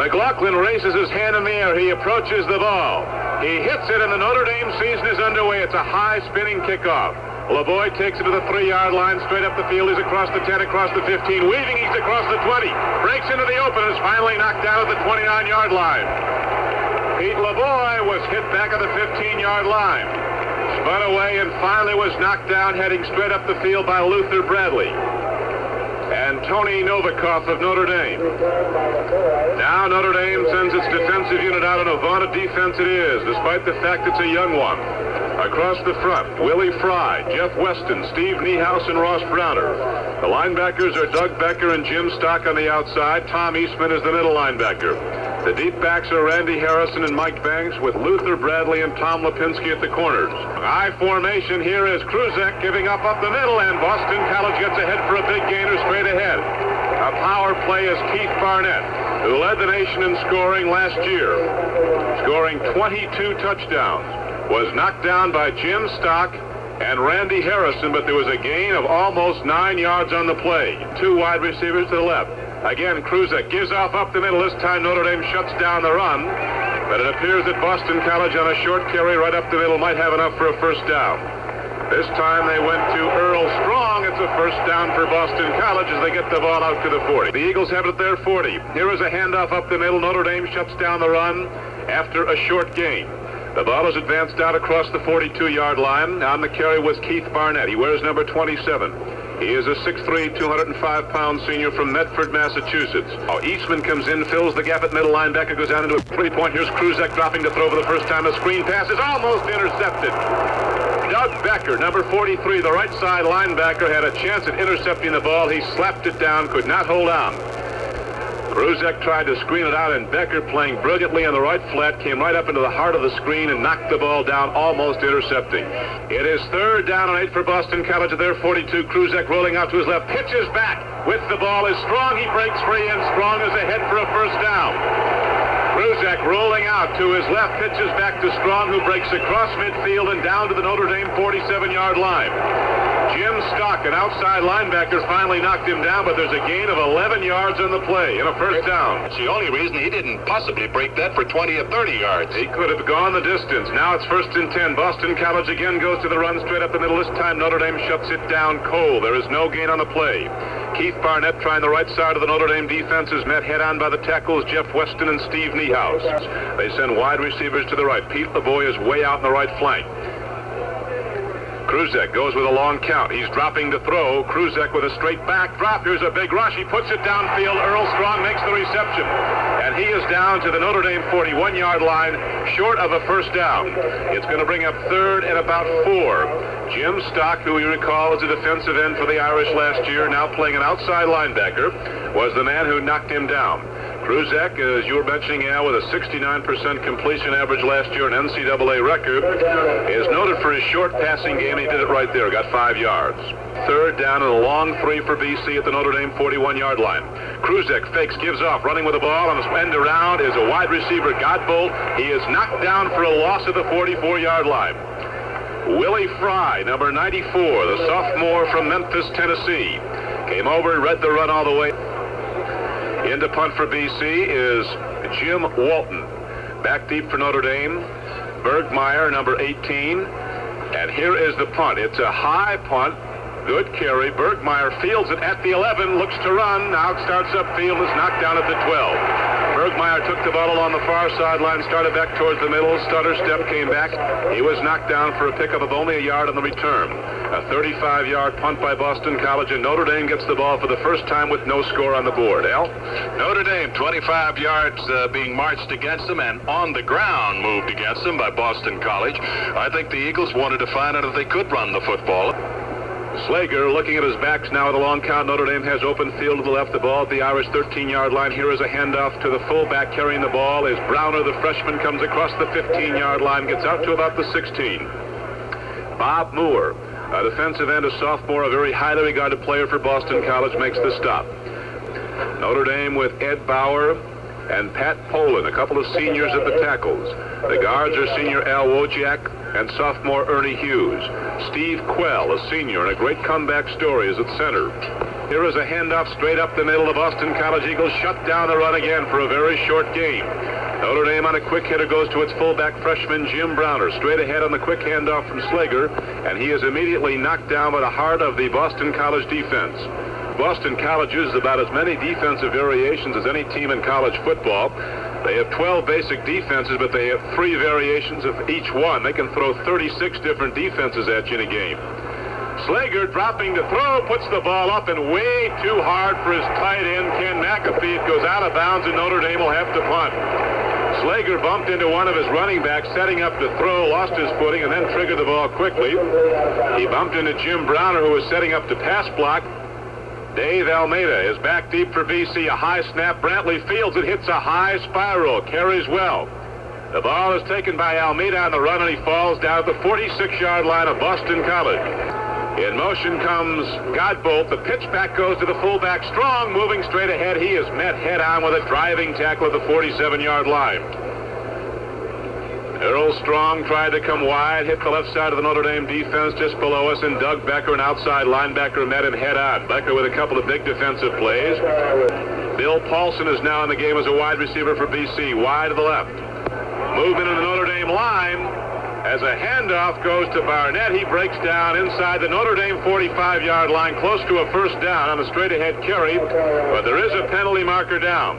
McLaughlin raises his hand in the air. He approaches the ball. He hits it, and the Notre Dame season is underway. It's a high spinning kickoff. Lavoie takes it to the 3-yard line, straight up the field. He's across the 10, across the 15. Weaving, he's across the 20. Breaks into the open and is finally knocked down at the 29-yard line. Pete Lavoie was hit back at the 15-yard line. Spun away and finally was knocked down, heading straight up the field by Luther Bradley and Tony Novikov of Notre Dame. Now Notre Dame sends its defensive unit out, and a vaunted defense it is, despite the fact it's a young one. Across the front, Willie Fry, Jeff Weston, Steve Niehaus, and Ross Browner. The linebackers are Doug Becker and Jim Stock on the outside. Tom Eastman is the middle linebacker. The deep backs are Randy Harrison and Mike Banks, with Luther Bradley and Tom Lipinski at the corners. High formation here is Kruzek giving up the middle, and Boston College gets ahead for a big gainer straight ahead. A power play is Keith Barnett, who led the nation in scoring last year, scoring 22 touchdowns. Was knocked down by Jim Stock and Randy Harrison, but there was a gain of almost 9 yards on the play. 2 wide receivers to the left. Again, Kruzek gives off up the middle. This time Notre Dame shuts down the run, but it appears that Boston College on a short carry right up the middle might have enough for a first down. This time they went to Earl Strong. It's a first down for Boston College as they get the ball out to the 40. The Eagles have it at their 40. Here is a handoff up the middle. Notre Dame shuts down the run after a short gain. The ball is advanced out across the 42-yard line. On the carry was Keith Barnett. He wears number 27. He is a 6'3", 205-pound senior from Medford, Massachusetts. Eastman comes in, fills the gap at middle linebacker, goes down into a 3-point. Here's Kruzek dropping to throw for the first time. A screen pass is almost intercepted. Doug Becker, number 43, the right side linebacker, had a chance at intercepting the ball. He slapped it down, could not hold on. Kruzek tried to screen it out, and Becker, playing brilliantly on the right flat, came right up into the heart of the screen and knocked the ball down, almost intercepting. It is 3rd down and 8 for Boston College at their 42. Kruzek rolling out to his left, pitches back with the ball is Strong. He breaks free, and Strong is ahead for a first down. Kruzek rolling out to his left, pitches back to Strong, who breaks across midfield and down to the Notre Dame 47-yard line. Jim Stock, an outside linebacker, finally knocked him down, but there's a gain of 11 yards on the play and a first down. It's the only reason he didn't possibly break that for 20 or 30 yards. He could have gone the distance. Now it's 1st and 10. Boston College again goes to the run straight up the middle. This time Notre Dame shuts it down cold. There is no gain on the play. Keith Barnett, trying the right side of the Notre Dame defense, is met head-on by the tackles Jeff Weston and Steve Niehaus. They send wide receivers to the right. Pete Lavoie is way out in the right flank. Kruzek goes with a long count. He's dropping to throw. Kruzek with a straight back drop. Here's a big rush. He puts it downfield. Earl Strong makes the reception. And he is down to the Notre Dame 41-yard line, short of a first down. It's going to bring up 3rd and about 4. Jim Stock, who you recall is a defensive end for the Irish last year, now playing an outside linebacker, was the man who knocked him down. Kruzek, as you were mentioning, Al, with a 69% completion average last year, an NCAA record, is noted for his short passing game. He did it right there, got 5 yards. 3rd down and a long 3 for BC at the Notre Dame 41-yard line. Kruzek fakes, gives off, running with the ball on his end around is a wide receiver, Godbolt. He is knocked down for a loss at the 44-yard line. Willie Fry, number 94, the sophomore from Memphis, Tennessee, came over and read the run all the way. Into punt for BC is Jim Walton. Back deep for Notre Dame, Bergmeyer, number 18. And here is the punt. It's a high punt. Good carry. Bergmeyer fields it at the 11, looks to run. Now starts upfield, is knocked down at the 12. Bergmeyer took the ball along the far sideline, started back towards the middle, stutter step, came back. He was knocked down for a pickup of only a yard on the return. A 35-yard punt by Boston College, and Notre Dame gets the ball for the first time with no score on the board. Al? Notre Dame, 25 yards being marched against them, and on the ground moved against them by Boston College. I think the Eagles wanted to find out if they could run the football. Slager looking at his backs now at a long count. Notre Dame has open field to the left. The ball at the Irish 13-yard line. Here is a handoff to the fullback carrying the ball. Is Browner, the freshman, comes across the 15-yard line, gets out to about the 16. Bob Moore, a defensive end, a sophomore, a very highly regarded player for Boston College, makes the stop. Notre Dame with Ed Bauer and Pat Poland, a couple of seniors at the tackles. The guards are senior Al Wojciak and sophomore Ernie Hughes. Steve Quell, a senior and a great comeback story, is at center. Here is a handoff straight up the middle. The Boston College Eagles shut down the run again for a very short gain. Notre Dame on a quick hitter goes to its fullback freshman Jim Browner. Straight ahead on the quick handoff from Slager, and he is immediately knocked down by the heart of the Boston College defense. Boston College uses about as many defensive variations as any team in college football. They have 12 basic defenses, but they have 3 variations of each one. They can throw 36 different defenses at you in a game. Slager dropping to throw, puts the ball up and way too hard for his tight end, Ken McAfee. It goes out of bounds, and Notre Dame will have to punt. Slager bumped into one of his running backs, setting up to throw, lost his footing, and then triggered the ball quickly. He bumped into Jim Browner, who was setting up to pass block. Dave Almeida is back deep for BC. A high snap. Brantley fields it, hits a high spiral, carries well. The ball is taken by Almeida on the run, and he falls down at the 46-yard line of Boston College. In motion comes Godbolt. The pitch back goes to the fullback. Strong moving straight ahead. He is met head-on with a driving tackle at the 47-yard line. Earl Strong tried to come wide, hit the left side of the Notre Dame defense just below us, and Doug Becker, an outside linebacker, met him head-on. Becker with a couple of big defensive plays. Bill Paulson is now in the game as a wide receiver for BC, wide to the left. Movement in the Notre Dame line. As a handoff goes to Barnett, he breaks down inside the Notre Dame 45-yard line, close to a first down on a straight-ahead carry, but there is a penalty marker down.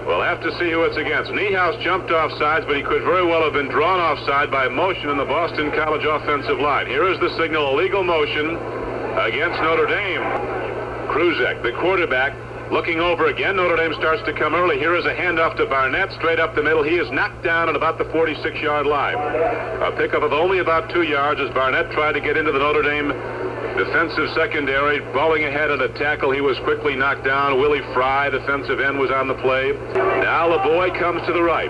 We'll have to see who it's against. Niehaus jumped off sides, but he could very well have been drawn offside by motion in the Boston College offensive line. Here is the signal, illegal motion against Notre Dame. Kruzek, the quarterback, looking over again. Notre Dame starts to come early. Here is a handoff to Barnett, straight up the middle. He is knocked down at about the 46-yard line. A pickup of only about 2 yards as Barnett tried to get into the Notre Dame defensive secondary, bowling ahead at a tackle. He was quickly knocked down. Willie Fry, defensive end, was on the play. Now LeBoy comes to the right.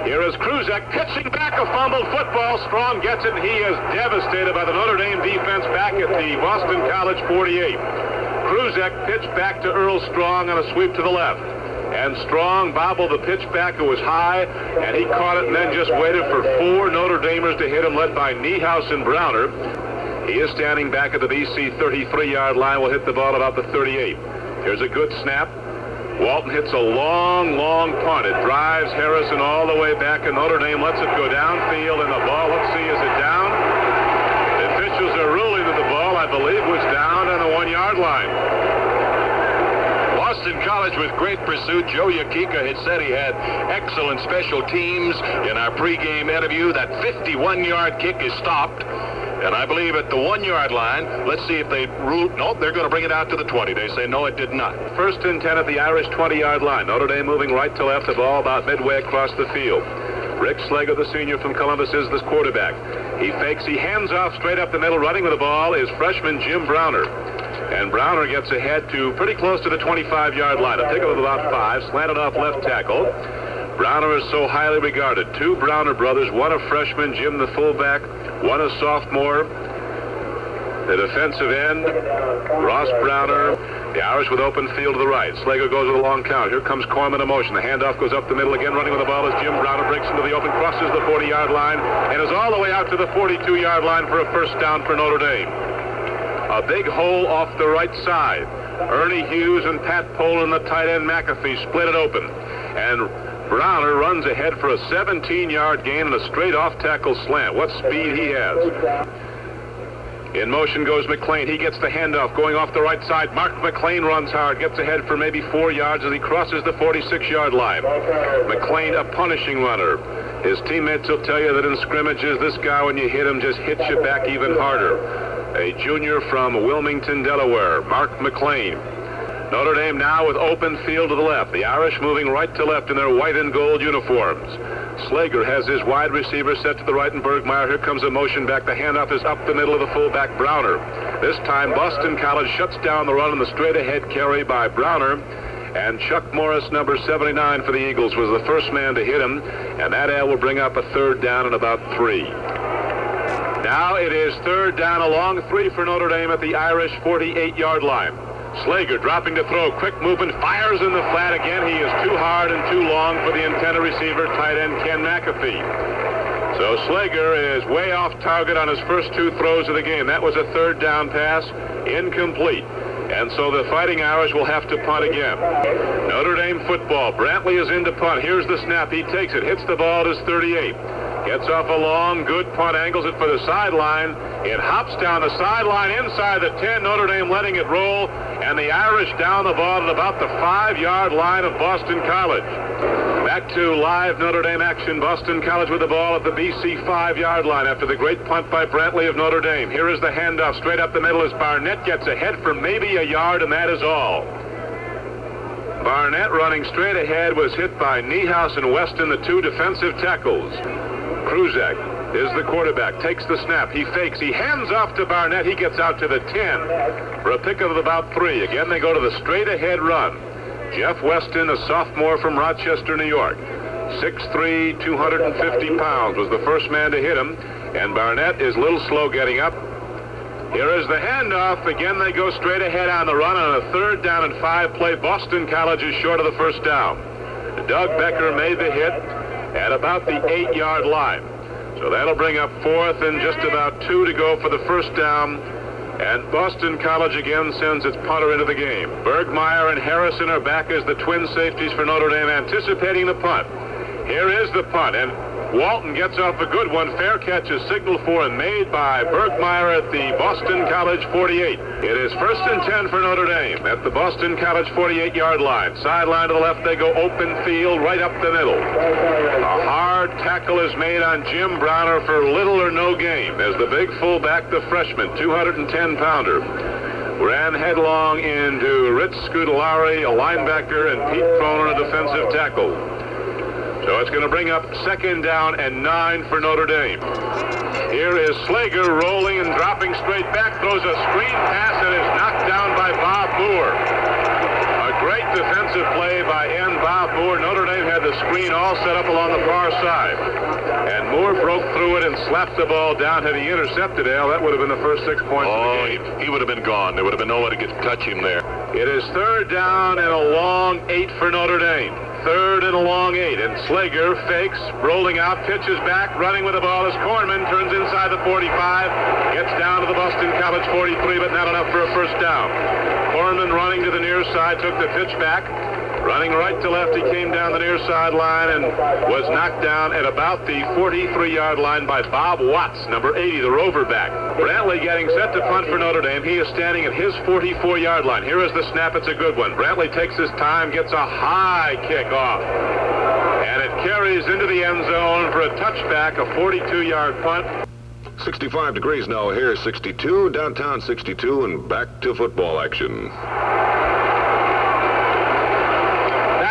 Here is Kruzek pitching back a fumbled football. Strong gets it, and he is devastated by the Notre Dame defense back at the Boston College 48. Kruzek pitched back to Earl Strong on a sweep to the left. And Strong bobbled the pitch back. It was high, and he caught it and then just waited for 4 Notre Damers to hit him, led by Niehaus and Browner. He is standing back at the BC 33-yard line. Will hit the ball about the 38. Here's a good snap. Walton hits a long, long punt. It drives Harrison all the way back, and Notre Dame lets it go downfield, and the ball, let's see, is it down? The officials are ruling that the ball, I believe, was down on the 1-yard line. Boston College with great pursuit. Joe Yakika had said he had excellent special teams in our pregame interview. That 51-yard kick is stopped. And I believe at the 1-yard line, let's see if they rule. Nope, they're going to bring it out to the 20. They say, no, it did not. First and 10 at the Irish 20-yard line. Notre Dame moving right to left, the ball about midway across the field. Rick Slager, the senior from Columbus, is the quarterback. He fakes, he hands off straight up the middle. Running with the ball is freshman Jim Browner. And Browner gets ahead to pretty close to the 25-yard line. A pickup of about 5, slanted off left tackle. Browner is so highly regarded. 2 Browner brothers, one a freshman, Jim the fullback, one a sophomore. The defensive end, Ross Browner. The Irish with open field to the right. Slager goes with a long count. Here comes Corman in motion. The handoff goes up the middle again. Running with the ball as Jim Browner breaks into the open, crosses the 40-yard line, and is all the way out to the 42-yard line for a first down for Notre Dame. A big hole off the right side. Ernie Hughes and Pat Poland, the tight end McAfee, split it open. And Browner runs ahead for a 17-yard gain and a straight off-tackle slant. What speed he has. In motion goes McLean. He gets the handoff going off the right side. Mark McLean runs hard, gets ahead for maybe 4 yards as he crosses the 46-yard line. McLean, a punishing runner. His teammates will tell you that in scrimmages, this guy, when you hit him, just hits you back even harder. A junior from Wilmington, Delaware, Mark McLean. Notre Dame now with open field to the left. The Irish moving right to left in their white and gold uniforms. Slager has his wide receiver set to the right, and Bergmeyer. Here comes a motion back. The handoff is up the middle of the fullback, Browner. This time, Boston College shuts down the run on the straight-ahead carry by Browner. And Chuck Morris, number 79 for the Eagles, was the first man to hit him. And that will bring up a third down and about 3. Now it is third down, a long 3 for Notre Dame at the Irish 48-yard line. Slager dropping to throw, quick movement, fires in the flat again. He is too hard and too long for the intended receiver, tight end Ken McAfee. So Slager is way off target on his first 2 throws of the game. That was a third down pass, incomplete. And so the Fighting Irish will have to punt again. Notre Dame football. Brantley is in to punt. Here's the snap. He takes it. Hits the ball at his 38. Gets off a long, good punt. Angles it for the sideline. It hops down the sideline inside the 10. Notre Dame letting it roll. And the Irish down the ball at about the 5-yard line of Boston College. Back to live Notre Dame action. Boston College with the ball at the BC 5-yard line after the great punt by Brantley of Notre Dame. Here is the handoff straight up the middle as Barnett gets ahead for maybe a yard, and that is all. Barnett running straight ahead was hit by Niehaus and Weston, the two defensive tackles. Kruzak is the quarterback, takes the snap, he fakes, he hands off to Barnett, he gets out to the 10 for a pickup of about 3. Again, they go to the straight ahead run. Jeff Weston, a sophomore from Rochester, New York. 6'3", 250 pounds, was the first man to hit him, and Barnett is a little slow getting up. Here is the handoff. Again, they go straight ahead on the run on a 3rd down and 5 play. Boston College is short of the first down. Doug Becker made the hit at about the 8-yard line. So that'll bring up 4th and just about 2 to go for the first down. And Boston College again sends its punter into the game. Bergmeyer and Harrison are back as the twin safeties for Notre Dame, anticipating the punt. Here is the punt, and Walton gets off a good one. Fair catch is signaled for and made by Bergmeyer at the Boston College 48. It is 1st and 10 for Notre Dame at the Boston College 48-yard line. Sideline to the left, they go open field right up the middle. A hard tackle is made on Jim Browner for little or no gain as the big fullback, the freshman, 210-pounder, ran headlong into Rich Scudellari, a linebacker, and Pete Cronin, a defensive tackle. So it's going to bring up 2nd down and 9 for Notre Dame. Here is Slager rolling and dropping straight back, throws a screen pass and is knocked down by Bob Moore. A great defensive play by Bob Moore. Notre Dame had the screen all set up along the far side. And Moore broke through it and slapped the ball down. Had he intercepted, Al, that would have been the first 6 points of the game. He would have been gone. There would have been nobody to touch him there. It is 3rd down and a long 8 for Notre Dame. 3rd and a long 8, and Slager fakes, rolling out, pitches back, running with the ball as Kornman turns inside the 45, gets down to the Boston College 43, but not enough for a first down. Kornman running to the near side, took the pitch back, running right to left, he came down the near sideline and was knocked down at about the 43-yard line by Bob Watts, number 80, the rover back. Brantley getting set to punt for Notre Dame. He is standing at his 44-yard line. Here is the snap. It's a good one. Brantley takes his time, gets a high kick off, and it carries into the end zone for a touchback, a 42-yard punt. 65 degrees now here, 62, downtown 62, and back to football action.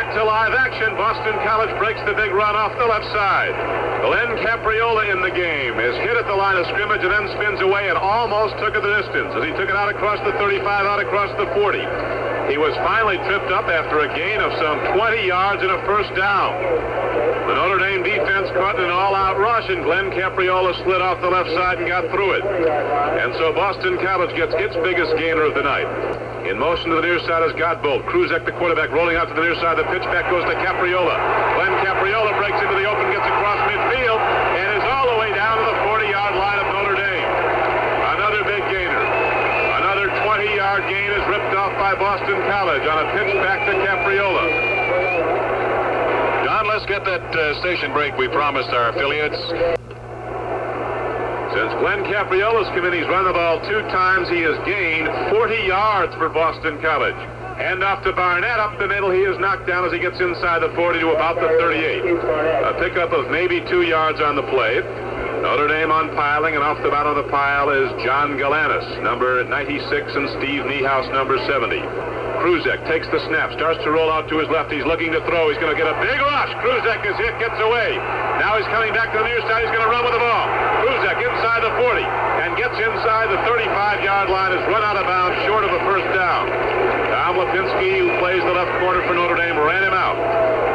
To live action, Boston College breaks the big run off the left side. Glenn Capriola in the game is hit at the line of scrimmage and then spins away and almost took it the distance as he took it out across the 35, out across the 40. He was finally tripped up after a gain of some 20 yards and a first down. The Notre Dame defense caught an all-out rush, and Glenn Capriola slid off the left side and got through it. And so Boston College gets its biggest gainer of the night. In motion to the near side is Godbolt. Kruzak, the quarterback, rolling out to the near side. The pitch back goes to Capriola. Glenn Capriola breaks into the open, gets across midfield, and is all the way down to the 40-yard line of Notre Dame. Another big gainer. Another 20-yard gain is ripped off by Boston College on a pitch back to Capriola. Don, let's get that station break we promised our affiliates. Since Glenn Capriola's come in, he's run the ball 2 times. He has gained 40 yards for Boston College. Hand off to Barnett up the middle. He is knocked down as he gets inside the 40 to about the 38. A pickup of maybe 2 yards on the play. Notre Dame on piling, and off the bottom of the pile is John Galanis, number 96, and Steve Niehaus, number 70. Kruzak takes the snap, starts to roll out to his left. He's looking to throw. He's going to get a big rush. Kruzak is hit, gets away. Now he's coming back to the near side. He's going to run with the ball. Kruzak inside the 40 and gets inside the 35-yard line, is run out of bounds short of a first down. Tom Lipinski, who plays the left corner for Notre Dame, ran him out.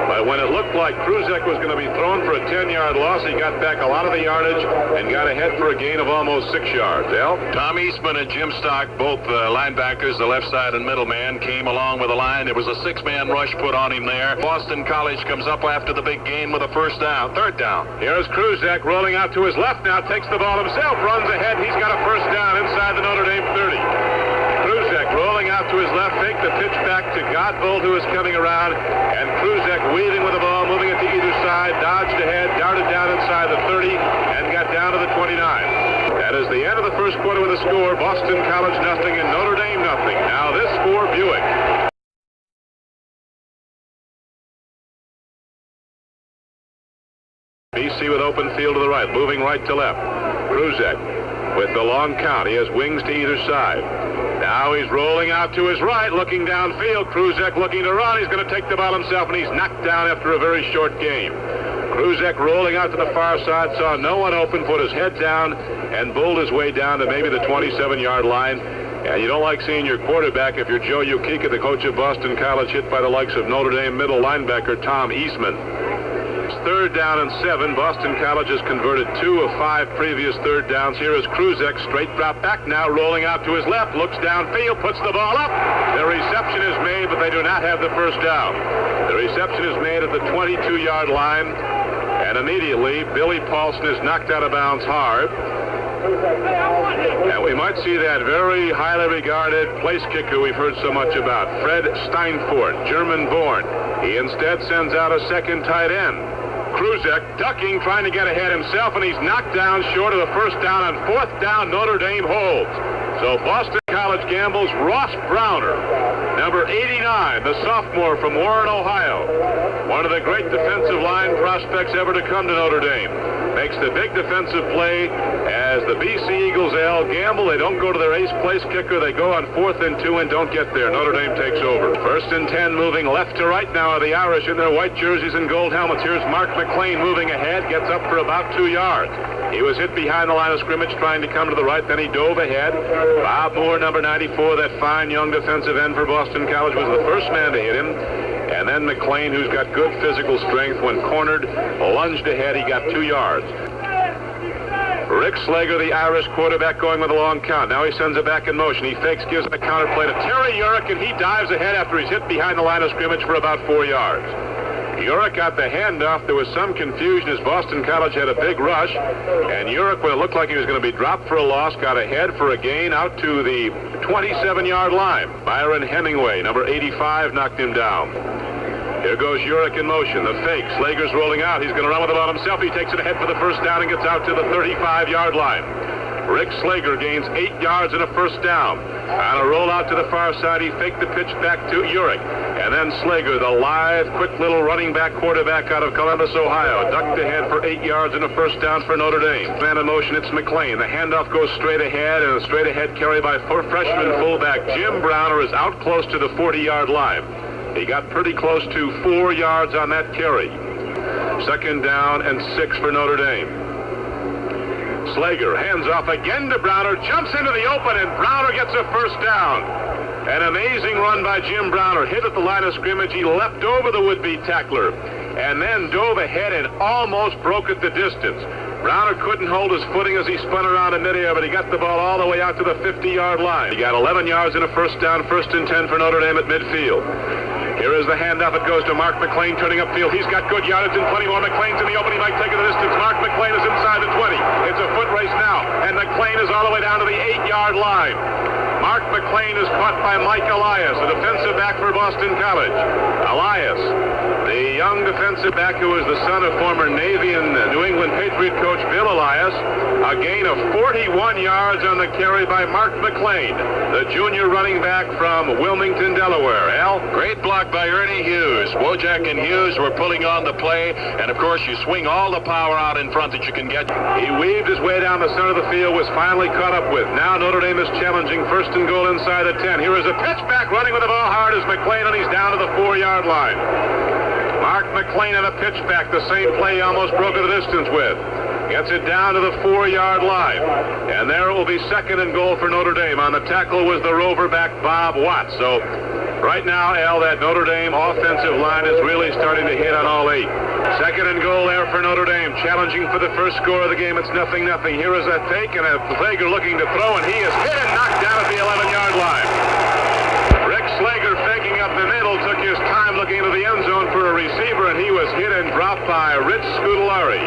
But when it looked like Kruzak was going to be thrown for a 10-yard loss, he got back a lot of the yardage and got ahead for a gain of almost 6 yards. Al? Tom Eastman and Jim Stock, both linebackers, the left side and middle man, came along with the line. There was a 6-man rush put on him there. Boston College comes up after the big gain with a first down, 3rd down. Here's Kruzak rolling out to his left now, takes the ball himself, runs ahead. He's got a first down inside the Notre Dame 30. Kruzak rolling out to his fake the pitch back to Godbolt, who is coming around, and Kruzek weaving with the ball, moving it to either side, dodged ahead, darted down inside the 30, and got down to the 29. That is the end of the first quarter with a score. Boston College nothing and Notre Dame nothing. Now this for Buick. BC with open field to the right, moving right to left. Kruzek with the long count. He has wings to either side. Now he's rolling out to his right, looking downfield. Kruzek looking to run. He's going to take the ball himself, and he's knocked down after a very short game. Kruzek rolling out to the far side, saw no one open, put his head down, and bulled his way down to maybe the 27-yard line. And you don't like seeing your quarterback, if you're Joe Yukika, the coach of Boston College, hit by the likes of Notre Dame middle linebacker Tom Eastman. It's 3rd down and 7. Boston College has converted 2 of 5 previous 3rd downs. Here is Kruzek, straight drop back now, rolling out to his left, looks downfield, puts the ball up. The reception is made, but they do not have the first down. The reception is made at the 22-yard line, and immediately Billy Paulson is knocked out of bounds hard. And we might see that very highly regarded place kicker we've heard so much about, Fred Steinfort, German-born. He instead sends out a second tight end. Kruzek ducking, trying to get ahead himself, and he's knocked down short of the first down. On 4th down, Notre Dame holds. So Boston College gambles Ross Browner, number 89, the sophomore from Warren, Ohio. One of the great defensive line prospects ever to come to Notre Dame. Makes the big defensive play as the BC Eagles gamble. They don't go to their ace place kicker. They go on 4th and 2 and don't get there. Notre Dame takes over. 1st and 10, moving left to right now are the Irish in their white jerseys and gold helmets. Here's Mark McLean moving ahead, gets up for about 2 yards. He was hit behind the line of scrimmage trying to come to the right, then he dove ahead. Bob Moore, number 94, that fine young defensive end for Boston College, was the first man to hit him. And then McLean, who's got good physical strength, when cornered, lunged ahead. He got 2 yards. Rick Slager, the Irish quarterback, going with a long count. Now he sends it back in motion. He fakes, gives a counter play to Terry Urick, and he dives ahead after he's hit behind the line of scrimmage for about 4 yards. Urick got the handoff. There was some confusion as Boston College had a big rush, and Urick, when it looked like he was going to be dropped for a loss, got ahead for a gain out to the 27-yard line. Byron Hemingway, number 85, knocked him down. Here goes Urick in motion. The fake. Slager's rolling out. He's going to run with the ball himself. He takes it ahead for the first down and gets out to the 35-yard line. Rick Slager gains 8 yards and a first down. On a rollout to the far side, he faked the pitch back to Urick. And then Slager, the lithe, quick little running back quarterback out of Columbus, Ohio, ducked ahead for 8 yards and a first down for Notre Dame. Man in motion, it's McLean. The handoff goes straight ahead, and a straight ahead carry by freshman fullback Jim Browner is out close to the 40-yard line. He got pretty close to 4 yards on that carry. 2nd down and 6 for Notre Dame. Slager hands off again to Browner, jumps into the open, and Browner gets a first down. An amazing run by Jim Browner. Hit at the line of scrimmage. He leapt over the would-be tackler and then dove ahead and almost broke at the distance. Browner couldn't hold his footing as he spun around in midair, but he got the ball all the way out to the 50-yard line. He got 11 yards and a first down, 1st and 10 for Notre Dame at midfield. Here is the handoff. It goes to Mark McLean turning upfield. He's got good yardage and plenty more. McLean's in the open. He might take it the distance. Mark McLean is inside the 20. It's a foot race now, and McLean is all the way down to the 8-yard line. Mark McLean is caught by Mike Elias, a defensive back for Boston College. Elias, the young defensive back who is the son of former Navy and New England Patriot coach Bill Elias. A gain of 41 yards on the carry by Mark McLean, the junior running back from Wilmington, Delaware. Al? Great block by Ernie Hughes. Wojak and Hughes were pulling on the play, and of course you swing all the power out in front that you can get. He weaved his way down the center of the field, was finally caught up with. Now Notre Dame is challenging 1st and goal inside the 10. Here is a pitch back, running with the ball hard as McLean, and he's down to the 4-yard line. Mark McLean on a pitch back, the same play he almost broke the distance with. Gets it down to the 4-yard line. And there it will be 2nd and goal for Notre Dame. On the tackle was the rover back Bob Watts. So right now, Al, that Notre Dame offensive line is really starting to hit on all 8. 2nd and goal there for Notre Dame. Challenging for the first score of the game. It's 0-0. Here is that fake, and a Slager looking to throw, and he is hit and knocked down at the 11-yard line. Rick Slager faking up the middle, took his time looking into the end zone for a receiver, and he was hit and dropped by Rich Scudellari.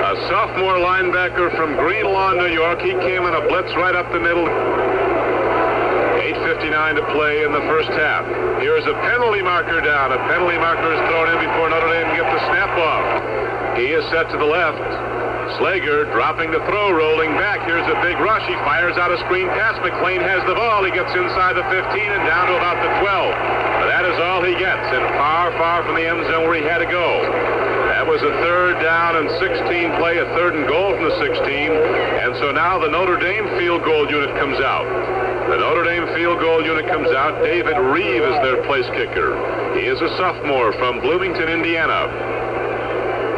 A sophomore linebacker from Green Lawn, New York. He came in a blitz right up the middle. 8:50 2:59 to play in the first half. Here's a penalty marker down. A penalty marker is thrown in before Notre Dame can get the snap off. He is set to the left. Slager dropping the throw, rolling back. Here's a big rush. He fires out a screen pass. McLean has the ball. He gets inside the 15 and down to about the 12. But that is all he gets, and far, far from the end zone where he had to go. That was a 3rd down and 16 play, a 3rd and goal from the 16. And so now the Notre Dame field goal unit comes out. The Notre Dame field goal unit comes out. David Reeve is their place kicker. He is a sophomore from Bloomington, Indiana.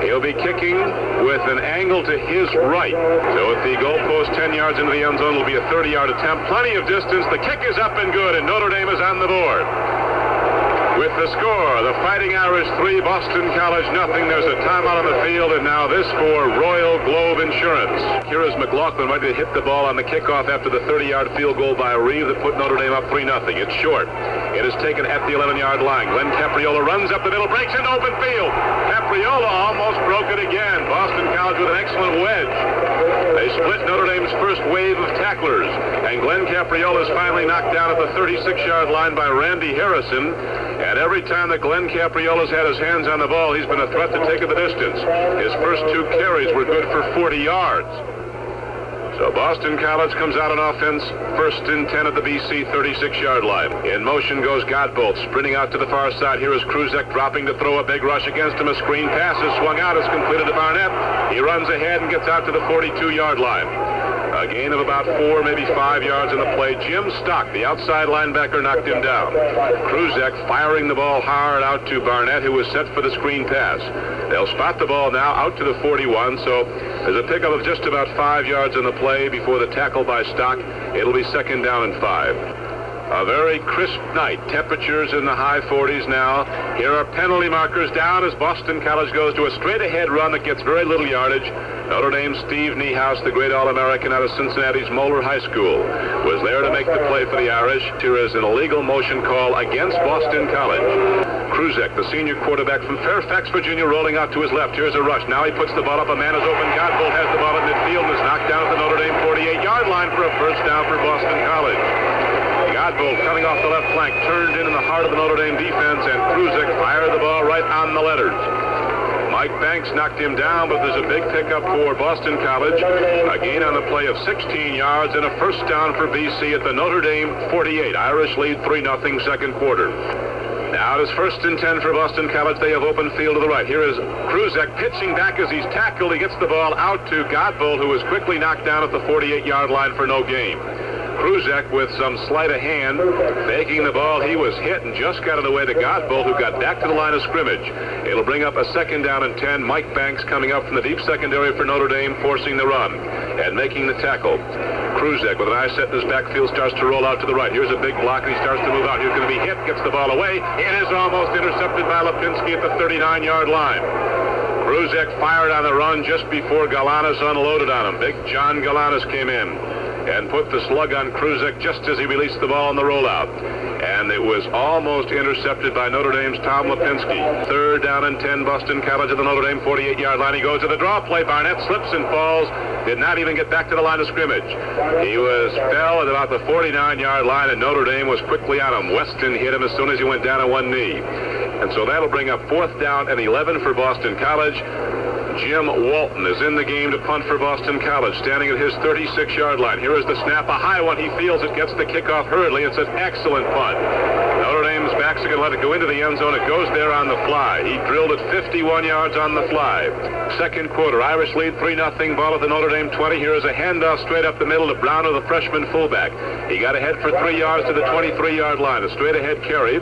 He'll be kicking with an angle to his right. So at the goalpost 10 yards into the end zone, it'll be a 30-yard attempt. Plenty of distance. The kick is up and good, and Notre Dame is on the board. With the score, the Fighting Irish 3, Boston College nothing. There's a timeout on the field, and now this for Royal Globe Insurance. Here is McLaughlin ready to hit the ball on the kickoff after the 30-yard field goal by Reeve that put Notre Dame up 3-0. It's short. It is taken at the 11-yard line. Glenn Capriola runs up the middle, breaks into open field. Capriola almost broke it again. Boston College with an excellent wedge. They split Notre Dame's first wave of tacklers, and Glenn Capriola is finally knocked down at the 36-yard line by Randy Harrison. And every time that Glenn Capriola's had his hands on the ball, he's been a threat to take it the distance. His first 2 carries were good for 40 yards. So Boston College comes out on offense, 1st and 10 at the BC 36-yard line. In motion goes Godbolt, sprinting out to the far side. Here is Kruzek dropping to throw a big rush against him. A screen pass is swung out, is completed to Barnett. He runs ahead and gets out to the 42-yard line. A gain of about 4, maybe 5 yards in the play. Jim Stock, the outside linebacker, knocked him down. Kruzek firing the ball hard out to Barnett, who was set for the screen pass. They'll spot the ball now out to the 41, so there's a pickup of just about 5 yards in the play before the tackle by Stock. It'll be 2nd down and 5. A very crisp night. Temperatures in the high 40s now. Here are penalty markers down as Boston College goes to a straight-ahead run that gets very little yardage. Notre Dame's Steve Niehaus, the great All-American out of Cincinnati's Moeller High School, was there to make the play for the Irish. Here is an illegal motion call against Boston College. Kruzek, the senior quarterback from Fairfax, Virginia, rolling out to his left. Here's a rush. Now he puts the ball up. A man is open. Godbolt has the ball at midfield and is knocked down at the Notre Dame 48-yard line for a first down for Boston College. Godbolt coming off the left flank, turned in the heart of the Notre Dame defense, and Kruzek fired the ball right on the letters. Mike Banks knocked him down, but there's a big pickup for Boston College. A gain on the play of 16 yards and a first down for BC at the Notre Dame 48. Irish lead 3-0 second quarter. Now it is 1st and 10 for Boston College. They have open field to the right. Here is Kruzek pitching back as he's tackled. He gets the ball out to Godbolt, who is quickly knocked down at the 48-yard line for no gain. Kruzek with some sleight of hand, faking the ball. He was hit and just got it away to Godbolt, who got back to the line of scrimmage. It'll bring up a 2nd down and 10. Mike Banks coming up from the deep secondary for Notre Dame, forcing the run and making the tackle. Kruzek with an eye set in his backfield starts to roll out to the right. Here's a big block, and he starts to move out. He's going to be hit, gets the ball away. It is almost intercepted by Lipinski at the 39-yard line. Kruzek fired on the run just before Galanis unloaded on him. Big John Galanis came in and put the slug on Kruzek just as he released the ball on the rollout. And it was almost intercepted by Notre Dame's Tom Lipinski. 3rd down and 10, Boston College at the Notre Dame 48-yard line. He goes to the draw play. Barnett slips and falls. Did not even get back to the line of scrimmage. He fell at about the 49-yard line, and Notre Dame was quickly on him. Weston hit him as soon as he went down on one knee. And so that'll bring up 4th down and 11 for Boston College. Jim Walton is in the game to punt for Boston College, standing at his 36-yard line. Here is the snap, a high one. He feels it, gets the kickoff hurriedly. It's an excellent punt. Notre Dame's backs are going to let it go into the end zone. It goes there on the fly. He drilled it 51 yards on the fly. Second quarter, Irish lead 3-0. Ball at the Notre Dame 20. Here is a handoff straight up the middle to Brown, the freshman fullback. He got ahead for 3 yards to the 23-yard line. A straight-ahead carry.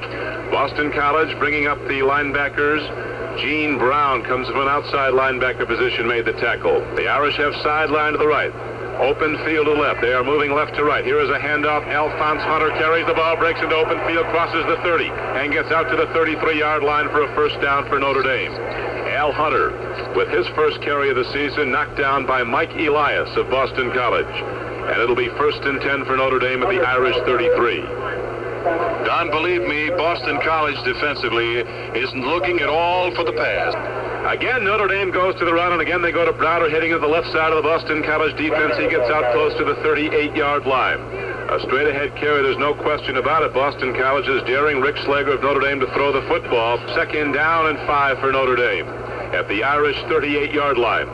Boston College bringing up the linebackers. Gene Brown comes from an outside linebacker position, made the tackle. The Irish have sideline to the right. Open field to left. They are moving left to right. Here is a handoff. Alphonse Hunter carries the ball, breaks into open field, crosses the 30, and gets out to the 33-yard line for a first down for Notre Dame. Al Hunter, with his first carry of the season, knocked down by Mike Elias of Boston College. And it'll be 1st and 10 for Notre Dame at the Irish 33. Don, believe me, Boston College defensively is looking at all for the pass. Again, Notre Dame goes to the run, and again they go to Browder, hitting to the left side of the Boston College defense. He gets out close to the 38-yard line. A straight-ahead carry, there's no question about it. Boston College is daring Rick Slager of Notre Dame to throw the football. 2nd down and 5 for Notre Dame at the Irish 38-yard line.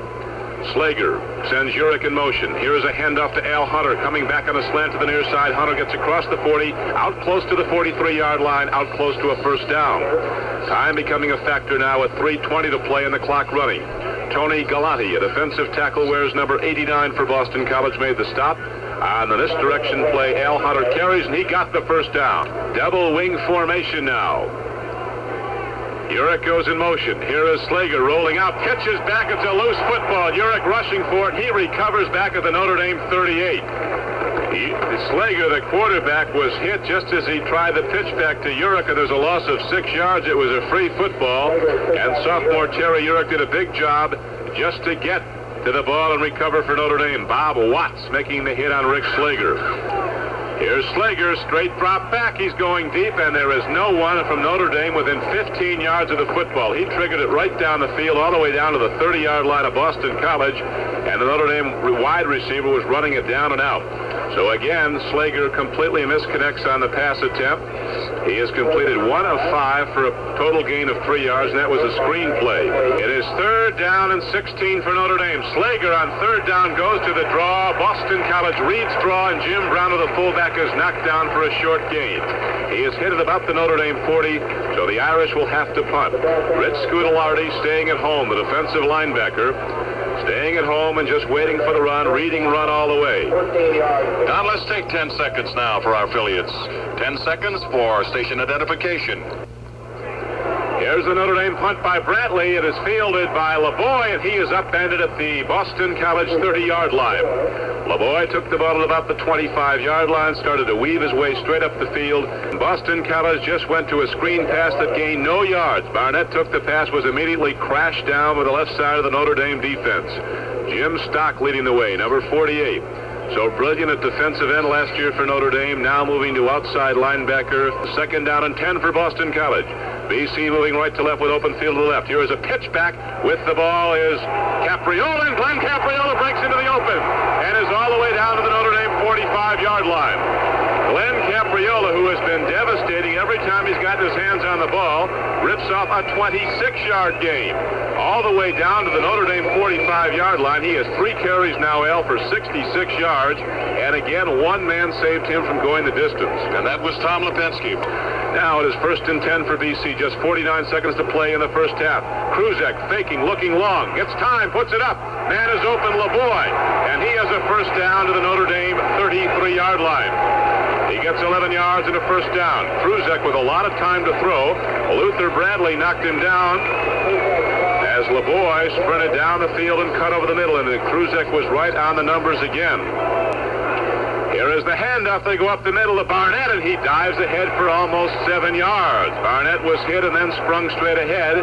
Slager sends Urich in motion. Here is a handoff to Al Hunter, coming back on a slant to the near side. Hunter gets across the 40, out close to the 43-yard line, out close to a first down. Time becoming a factor now with 3:20 to play and the clock running. Tony Galati, a defensive tackle, wears number 89 for Boston College, made the stop. On the misdirection play, Al Hunter carries, and he got the first down. Double wing formation now. Urich goes in motion. Here is Slager rolling out, catches back. It's a loose football. Urich rushing for it. He recovers back at the Notre Dame 38. Slager, the quarterback, was hit just as he tried the pitch back to Urich, and there's a loss of 6 yards. It was a free football, and sophomore Terry Urich did a big job just to get to the ball and recover for Notre Dame. Bob Watts making the hit on Rick Slager. Here's Slager, straight drop back. He's going deep, and there is no one from Notre Dame within 15 yards of the football. He triggered it right down the field, all the way down to the 30-yard line of Boston College, and the Notre Dame wide receiver was running it down and out. So again, Slager completely misconnects on the pass attempt. He has completed 1 of 5 for a total gain of 3 yards, and that was a screen play. It is 3rd down and 16 for Notre Dame. Slager on 3rd down goes to the draw. Boston College reads draw, and Jim Brown, the fullback, is knocked down for a short gain. He is hit at about the Notre Dame 40, so the Irish will have to punt. Rich Scudalardi staying at home, the defensive linebacker, staying at home and just waiting for the run, reading run all the way. Now let's take 10 seconds now for our affiliates. 10 seconds for station identification. Here's the Notre Dame punt by Brantley. It is fielded by LeBoy, and he is upended at the Boston College 30-yard line. LeBoy took the ball at about the 25-yard line, started to weave his way straight up the field. Boston College just went to a screen pass that gained no yards. Barnett took the pass, was immediately crashed down with the left side of the Notre Dame defense. Jim Stock leading the way, number 48. So brilliant at defensive end last year for Notre Dame, now moving to outside linebacker. 2nd down and 10 for Boston College. BC moving right to left with open field to the left. Here is a pitch back. With the ball is Capriola, and Glenn Capriola breaks into the open and is all the way down to the Notre Dame 45-yard line. Glenn Capriola, who has been devastating every time he's gotten his hands on the ball, rips off a 26-yard gain. All the way down to the Notre Dame 45-yard line. He has 3 carries now, Al, for 66 yards. And again, one man saved him from going the distance. And that was Tom Lipinski. Now it is 1st and 10 for BC. Just 49 seconds to play in the first half. Kruzek faking, looking long. Gets time, puts it up. Man is open, LeBoy. And he has a first down to the Notre Dame 33-yard line. He gets 11 yards and a first down. Kruzek with a lot of time to throw. Luther Bradley knocked him down as LeBoy sprinted down the field and cut over the middle, and Kruzek was right on the numbers again. Here is the handoff. They go up the middle to Barnett, and he dives ahead for almost 7 yards. Barnett was hit and then sprung straight ahead.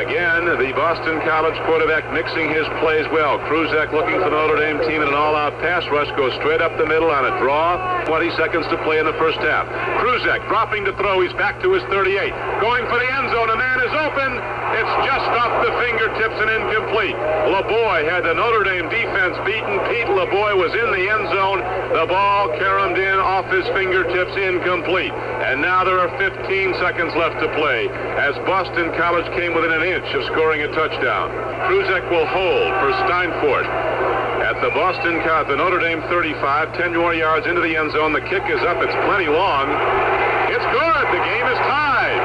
Again, the Boston College quarterback mixing his plays well. Kruzek looking for the Notre Dame team in an all-out pass rush, goes straight up the middle on a draw. 20 seconds to play in the first half. Kruzek dropping to throw. He's back to his 38. Going for the end zone. A man is open. It's just off the fingertips and incomplete. LeBoy had the Notre Dame defense beaten. Pete LeBoy was in the end zone. The ball caromed in off his fingertips, incomplete. And now there are 15 seconds left to play as Boston College came within an inch of scoring a touchdown. Kruzek will hold for Steinfort at the the Notre Dame 35, 10 more yards into the end zone. The kick is up. It's plenty long. It's good. The game is tied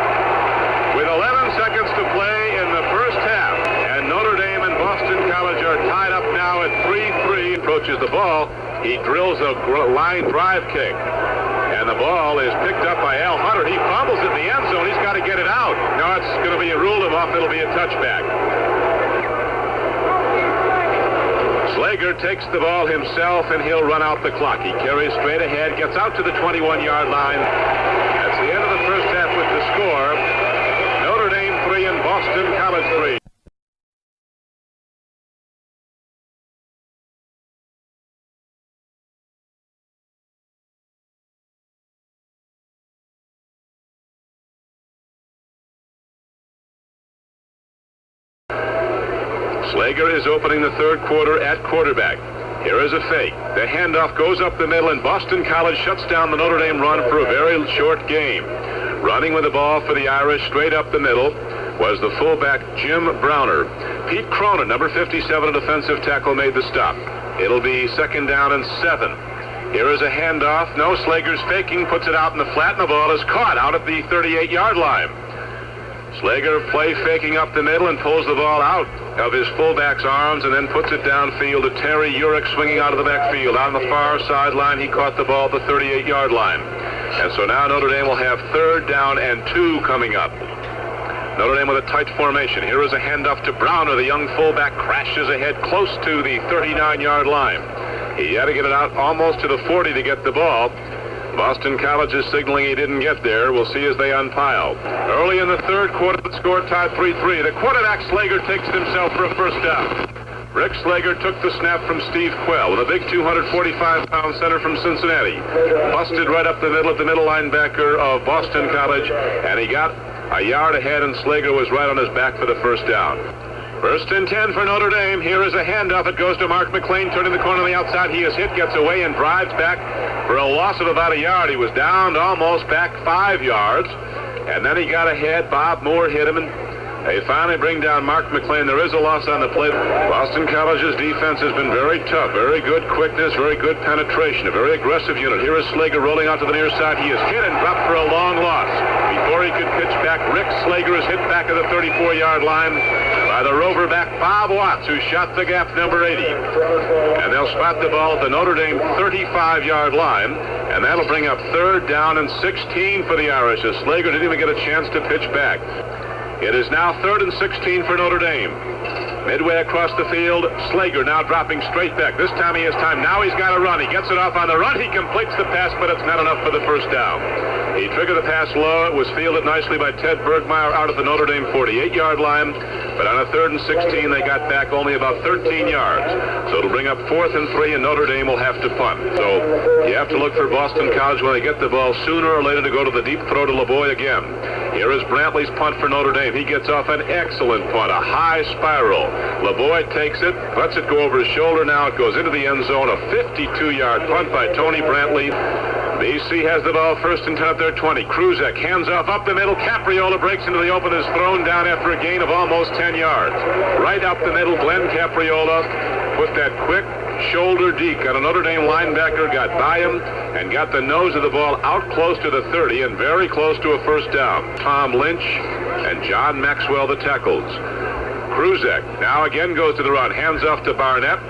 with 11 seconds to play in the first half. And Notre Dame and Boston College are tied up now at 3-3. Approaches the ball. He drills a line drive kick. And the ball is picked up by Al Hunter. He fumbles it in the end zone. He's got to get it out. No, it's going to be ruled him off. It'll be a touchback. Slager takes the ball himself, and he'll run out the clock. He carries straight ahead, gets out to the 21-yard line. That's the end of the first half with the score. Notre Dame 3 and Boston College 3. Slager is opening the third quarter at quarterback. Here is a fake. The handoff goes up the middle, and Boston College shuts down the Notre Dame run for a very short game. Running with the ball for the Irish straight up the middle was the fullback Jim Browner. Pete Cronin, number 57, a defensive tackle, made the stop. It'll be 2nd down and 7. Here is a handoff. No, Slager's faking, puts it out in the flat, and the ball is caught out at the 38-yard line. Slager play faking up the middle and pulls the ball out of his fullback's arms and then puts it downfield to Terry Urich swinging out of the backfield. On the far sideline, he caught the ball at the 38-yard line. And so now Notre Dame will have 3rd down and 2 coming up. Notre Dame with a tight formation. Here is a handoff to Browner. The young fullback crashes ahead close to the 39-yard line. He had to get it out almost to the 40 to get the ball. Boston College is signaling he didn't get there. We'll see as they unpile. Early in the 3rd quarter, the score tied 3-3. The quarterback Slager takes it himself for a 1st down. Rick Slager took the snap from Steve Quell with a big 245-pound center from Cincinnati. Busted right up the middle of the middle linebacker of Boston College, and he got a yard ahead, and Slager was right on his back for the 1st down. 1st and 10 for Notre Dame. Here is a handoff. It goes to Mark McLean, turning the corner on the outside. He is hit, gets away, and drives back for a loss of about a yard. He was down to almost back 5 yards, and then he got ahead. Bob Moore hit him, and they finally bring down Mark McLean. There is a loss on the play. Boston College's defense has been very tough. Very good quickness, very good penetration, a very aggressive unit. Here is Slager rolling out to the near side. He is hit and dropped for a long loss. Before he could pitch back, Rick Slager is hit back at the 34-yard line by the rover back Bob Watts, who shot the gap number 80. And they'll spot the ball at the Notre Dame 35-yard line, and that'll bring up 3rd down and 16 for the Irish, as Slager didn't even get a chance to pitch back. It is now 3rd and 16 for Notre Dame. Midway across the field, Slager now dropping straight back. This time he has time. Now he's got to run. He gets it off on the run. He completes the pass, but it's not enough for the 1st down. He triggered the pass low. It was fielded nicely by Ted Bergmeyer out of the Notre Dame 48-yard line. But on a 3rd and 16, they got back only about 13 yards. So it'll bring up 4th and 3, and Notre Dame will have to punt. So you have to look for Boston College when they get the ball sooner or later to go to the deep throw to LeBoy again. Here is Brantley's punt for Notre Dame. He gets off an excellent punt, a high spiral. LeBoy takes it, lets it go over his shoulder. Now it goes into the end zone. A 52-yard punt by Tony Brantley. BC has the ball 1st and 10 at their 20. Kruzek hands off up the middle. Capriola breaks into the open, is thrown down after a gain of almost 10 yards. Right up the middle, Glenn Capriola put that quick shoulder deke on a Notre Dame linebacker, got by him, and got the nose of the ball out close to the 30 and very close to a 1st down. Tom Lynch and John Maxwell, the tackles. Kruzek now again goes to the run. Hands off to Barnett.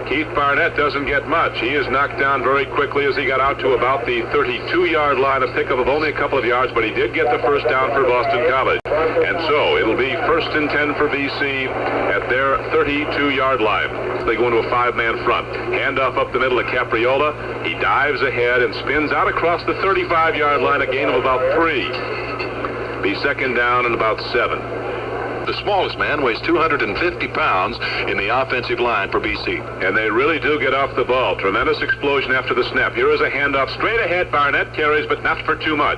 Keith Barnett doesn't get much. He is knocked down very quickly as he got out to about the 32-yard line, a pickup of only a couple of yards, but he did get the 1st down for Boston College. And so it'll be 1st and 10 for BC at their 32-yard line. They go into a 5-man front. Handoff up the middle to Capriola. He dives ahead and spins out across the 35-yard line, a gain of about 3. Be 2nd down and about 7. The smallest man weighs 250 pounds in the offensive line for BC. And they really do get off the ball. Tremendous explosion after the snap. Here is a handoff straight ahead. Barnett carries, but not for too much.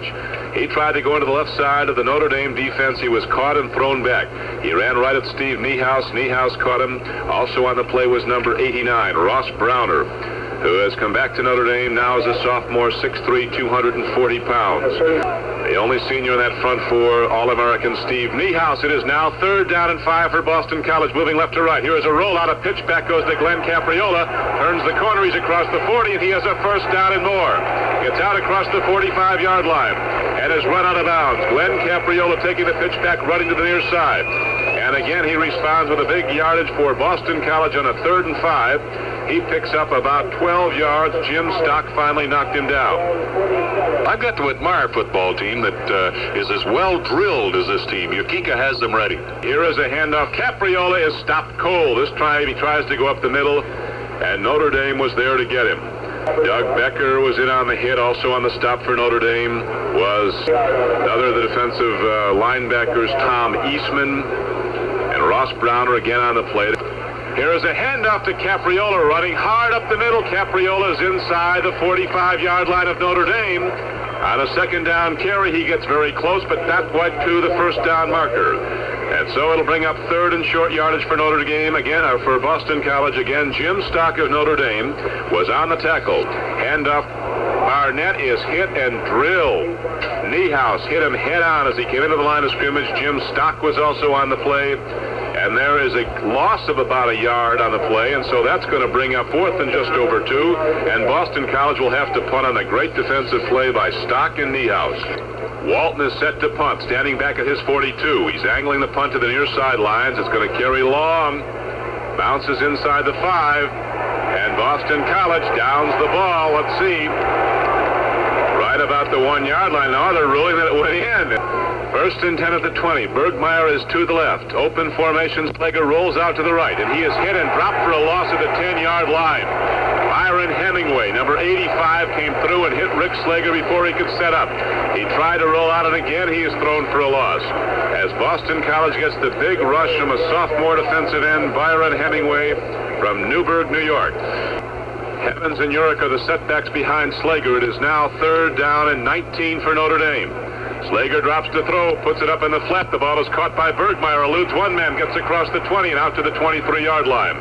He tried to go into the left side of the Notre Dame defense. He was caught and thrown back. He ran right at Steve Niehaus. Niehaus caught him. Also on the play was number 89, Ross Browner, who has come back to Notre Dame now as a sophomore, 6'3", 240 pounds. The only senior in that front four, All-American Steve Niehaus. It is now 3rd down and 5 for Boston College, moving left to right. Here is a rollout. A pitch back goes to Glenn Capriola. Turns the corner. He's across the 40, and he has a 1st down and more. Gets out across the 45-yard line and is run out of bounds. Glenn Capriola taking the pitch back, running to the near side. And again, he responds with a big yardage for Boston College on a 3rd and 5. He picks up about 12 yards. Jim Stock finally knocked him down. I've got to admire a football team that is as well drilled as this team. Yukika has them ready. Here is a handoff. Capriola is stopped cold. This time he tries to go up the middle, and Notre Dame was there to get him. Doug Becker was in on the hit. Also on the stop for Notre Dame was another of the defensive linebackers, Tom Eastman, and Ross Browner again on the play. Here is a handoff to Capriola, running hard up the middle. Capriola is inside the 45-yard line of Notre Dame. On a 2nd down carry, he gets very close, but not quite to the 1st down marker. And so it'll bring up third and short yardage for Notre Dame again, or for Boston College again. Jim Stock of Notre Dame was on the tackle. Handoff. Barnett is hit and drilled. Niehaus hit him head on as he came into the line of scrimmage. Jim Stock was also on the play. And there is a loss of about a yard on the play, and so that's going to bring up fourth and just over 2. And Boston College will have to punt on a great defensive play by Stock and Niehaus. Walton is set to punt, standing back at his 42. He's angling the punt to the near sidelines. It's going to carry long. Bounces inside the 5. And Boston College downs the ball. Let's see. Right about the 1 yard line. Now they're ruling that it went in. First and 10 at the 20. Bergmeyer is to the left. Open formation. Slager rolls out to the right, and he is hit and dropped for a loss at the 10-yard line. Byron Hemingway, number 85, came through and hit Rick Slager before he could set up. He tried to roll out, and again he is thrown for a loss. As Boston College gets the big rush from a sophomore defensive end, Byron Hemingway from Newburgh, New York. Evans and Urick are the setbacks behind Slager. It is now third down and 19 for Notre Dame. Slager drops to throw, puts it up in the flat. The ball is caught by Bergmeyer, eludes one man, gets across the 20 and out to the 23-yard line.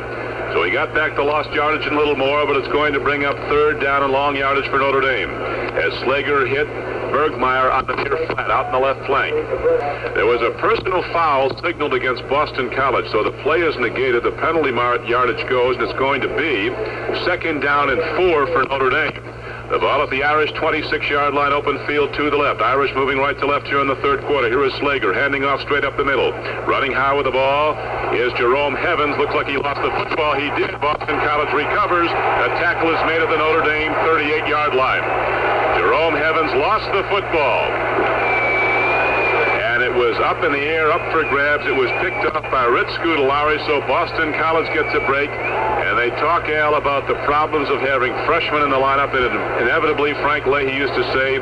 So he got back the lost yardage and a little more, but it's going to bring up third down and long yardage for Notre Dame as Slager hit Bergmeyer on the near flat, out in the left flank. There was a personal foul signaled against Boston College, so the play is negated. The penalty yardage goes, and it's going to be second down and 4 for Notre Dame. The ball at the Irish 26-yard line, open field to the left. Irish moving right to left here in the third quarter. Here is Slager handing off straight up the middle. Running high with the ball is Jerome Evans. Looks like he lost the football. He did. Boston College recovers. A tackle is made at the Notre Dame 38-yard line. Jerome Evans lost the football. And it was up in the air, up for grabs. It was picked up by Rich Scudellari, so Boston College gets a break. And they talk, Al, about the problems of having freshmen in the lineup. And inevitably, Frank Leahy used to say,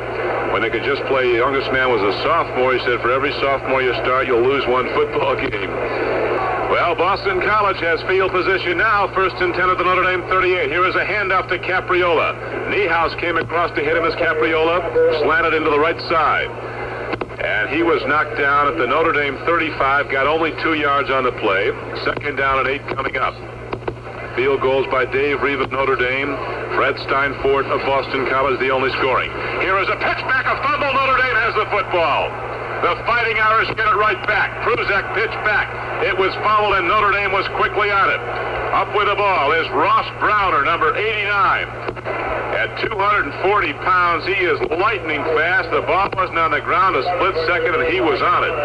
when they could just play, the youngest man was a sophomore. He said, for every sophomore you start, you'll lose one football game. Well, Boston College has field position now. First and 10 at the Notre Dame 38. Here is a handoff to Capriola. Niehaus came across to hit him as Capriola slanted into the right side. And he was knocked down at the Notre Dame 35. Got only 2 yards on the play. Second down and 8 coming up. Field goals by Dave Reeve of Notre Dame. Fred Steinfort of Boston College, the only scoring. Here is a pitch back, a fumble. Notre Dame has the football. The Fighting Irish get it right back. Kruzak pitched back. It was fouled, and Notre Dame was quickly on it. Up with the ball is Ross Browner, number 89. At 240 pounds, he is lightning fast. The ball wasn't on the ground a split second, and he was on it.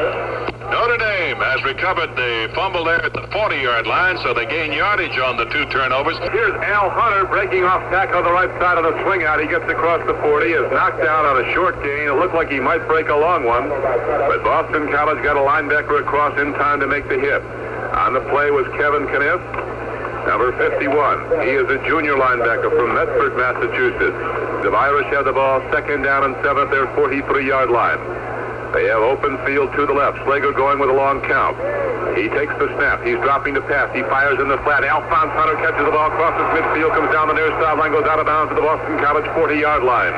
Notre Dame has recovered the fumble there at the 40-yard line, so they gain yardage on the 2 turnovers. Here's Al Hunter breaking off tackle on the right side on the swing out. He gets across the 40, is knocked down on a short gain. It looked like he might break a long one, but Boston College got a linebacker across in time to make the hit. On the play was Kevin Kniff, number 51. He is a junior linebacker from Medford, Massachusetts. The Irish have the ball second down and 7 at their 43-yard line. They have open field to the left. Slager going with a long count. He takes the snap. He's dropping to pass. He fires in the flat. Alphonse Hunter catches the ball, crosses midfield, comes down the near sideline, goes out of bounds to the Boston College 40-yard line.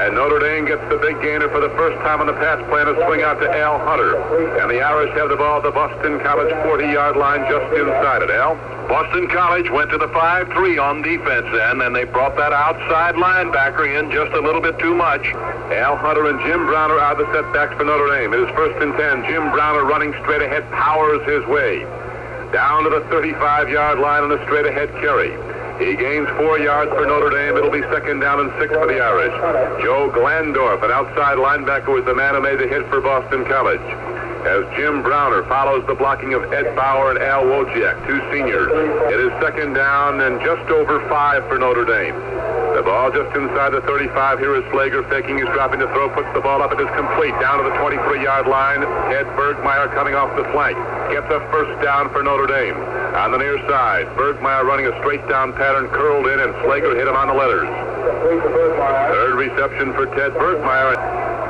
And Notre Dame gets the big gainer for the first time on the pass play, and a swing out to Al Hunter. And the Irish have the ball at the Boston College 40-yard line just inside it. Al? Boston College went to the 5-3 on defense then, and they brought that outside linebacker in just a little bit too much. Al Hunter and Jim Browner are the setbacks for Notre Dame. It is first and 10. Jim Browner running straight ahead, powers his way down to the 35-yard line on a straight ahead carry. He gains 4 yards for Notre Dame. It'll be second down and 6 for the Irish. Joe Glandorf, an outside linebacker, was the man who made the hit for Boston College. As Jim Browner follows the blocking of Ed Bauer and Al Wojciak, 2 seniors. It is second down and just over 5 for Notre Dame. The ball just inside the 35. Here is Slager faking. He's dropping to throw. Puts the ball up. It is complete. Down to the 23-yard line. Ed Bergmeyer coming off the flank. Gets a first down for Notre Dame. On the near side, Bergmeyer running a straight down pattern, curled in, and Slager hit him on the letters. Third reception for Ted Bergmeyer.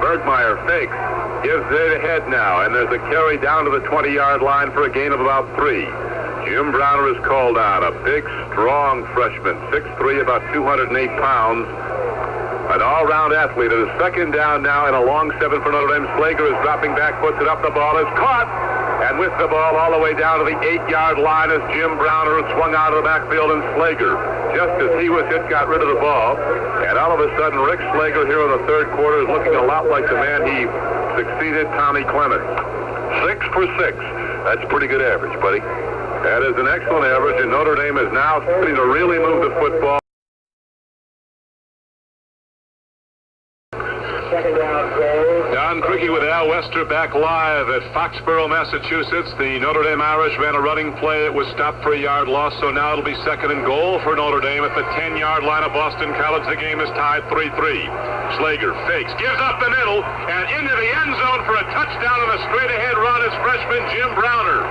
Bergmeyer fakes. Gives it ahead now, and there's a carry down to the 20-yard line for a gain of about 3. Jim Browner is called on, a big, strong freshman, 6'3", about 208 pounds. An all-round athlete. It is second down now and a long 7 for Notre Dame. Slager is dropping back, puts it up. The ball is caught. And with the ball all the way down to the 8-yard line is Jim Browner, who swung out of the backfield, and Slager, just as he was hit, got rid of the ball. And all of a sudden, Rick Slager here in the third quarter is looking a lot like the man he succeeded Tommy Clement. 6 for 6. That's pretty good average, buddy. That is an excellent average, and Notre Dame is now starting to really move the football. Don Crickey with Al Wester back live at Foxborough, Massachusetts. The Notre Dame Irish ran a running play. It was stopped for a yard loss, so now it'll be 2nd and goal for Notre Dame at the 10-yard line of Boston College. The game is tied 3-3. Slager fakes, gives up the middle, and into the end zone for a touchdown on a straight-ahead run is freshman Jim Browner.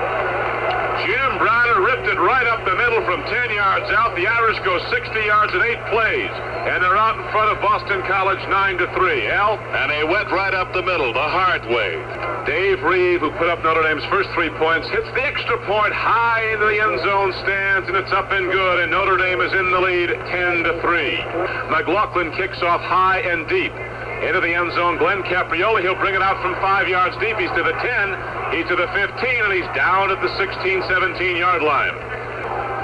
Jim Browner ripped it right up the middle from 10 yards out. The Irish go 60 yards in 8 plays, and they're out in front of Boston College 9-3. Al? And they went right up the middle, the hard way. Dave Reeve, who put up Notre Dame's first 3 points, hits the extra point high into the end zone stands, and it's up and good, and Notre Dame is in the lead 10-3. McLaughlin kicks off high and deep into the end zone. Glenn Caprioli, he'll bring it out from 5 yards deep. He's to the 10, he's to the 15, and he's down at the 16-17-yard line.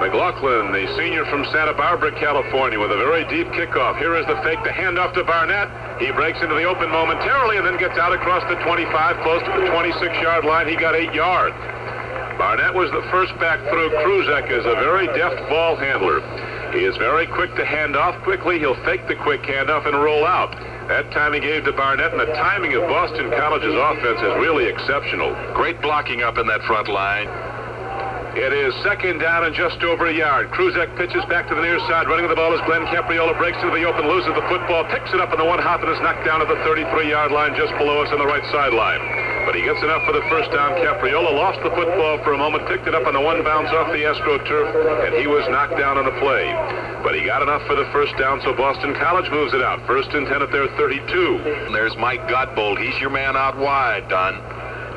McLaughlin, the senior from Santa Barbara, California, with a very deep kickoff. Here is the fake, the handoff to Barnett. He breaks into the open momentarily and then gets out across the 25, close to the 26-yard line. He got 8 yards. Barnett was the first back through. Kruzek is a very deft ball handler. He is very quick to hand off quickly. He'll fake the quick handoff and roll out. That time he gave to Barnett, and the timing of Boston College's offense is really exceptional. Great blocking up in that front line. It is 2nd down and just over a yard. Kruzek pitches back to the near side. Running the ball as Glenn Capriola breaks into the open, loses the football, picks it up in the one hop, and is knocked down at the 33-yard line just below us on the right sideline. But he gets enough for the first down. Capriola lost the football for a moment, picked it up on the one bounce off the AstroTurf, and he was knocked down on the play. But he got enough for the first down, so Boston College moves it out. 1st and 10 at their 32. And there's Mike Godbold. He's your man out wide, Don.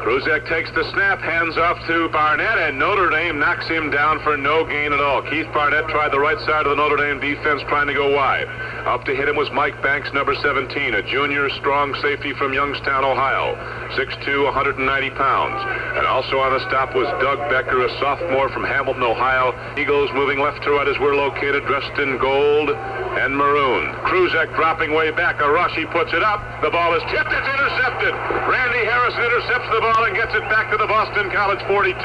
Kruzek takes the snap, hands off to Barnett, and Notre Dame knocks him down for no gain at all. Keith Barnett tried the right side of the Notre Dame defense, trying to go wide. Up to hit him was Mike Banks, number 17, a junior strong safety from Youngstown, Ohio, 6'2", 190 pounds. And also on the stop was Doug Becker, a sophomore from Hamilton, Ohio. Eagles moving left to right as we're located, dressed in gold and maroon. Kruzek dropping way back. A rush, he puts it up. The ball is tipped. It's intercepted. Randy Harrison intercepts the ball and gets it back to the Boston College 42.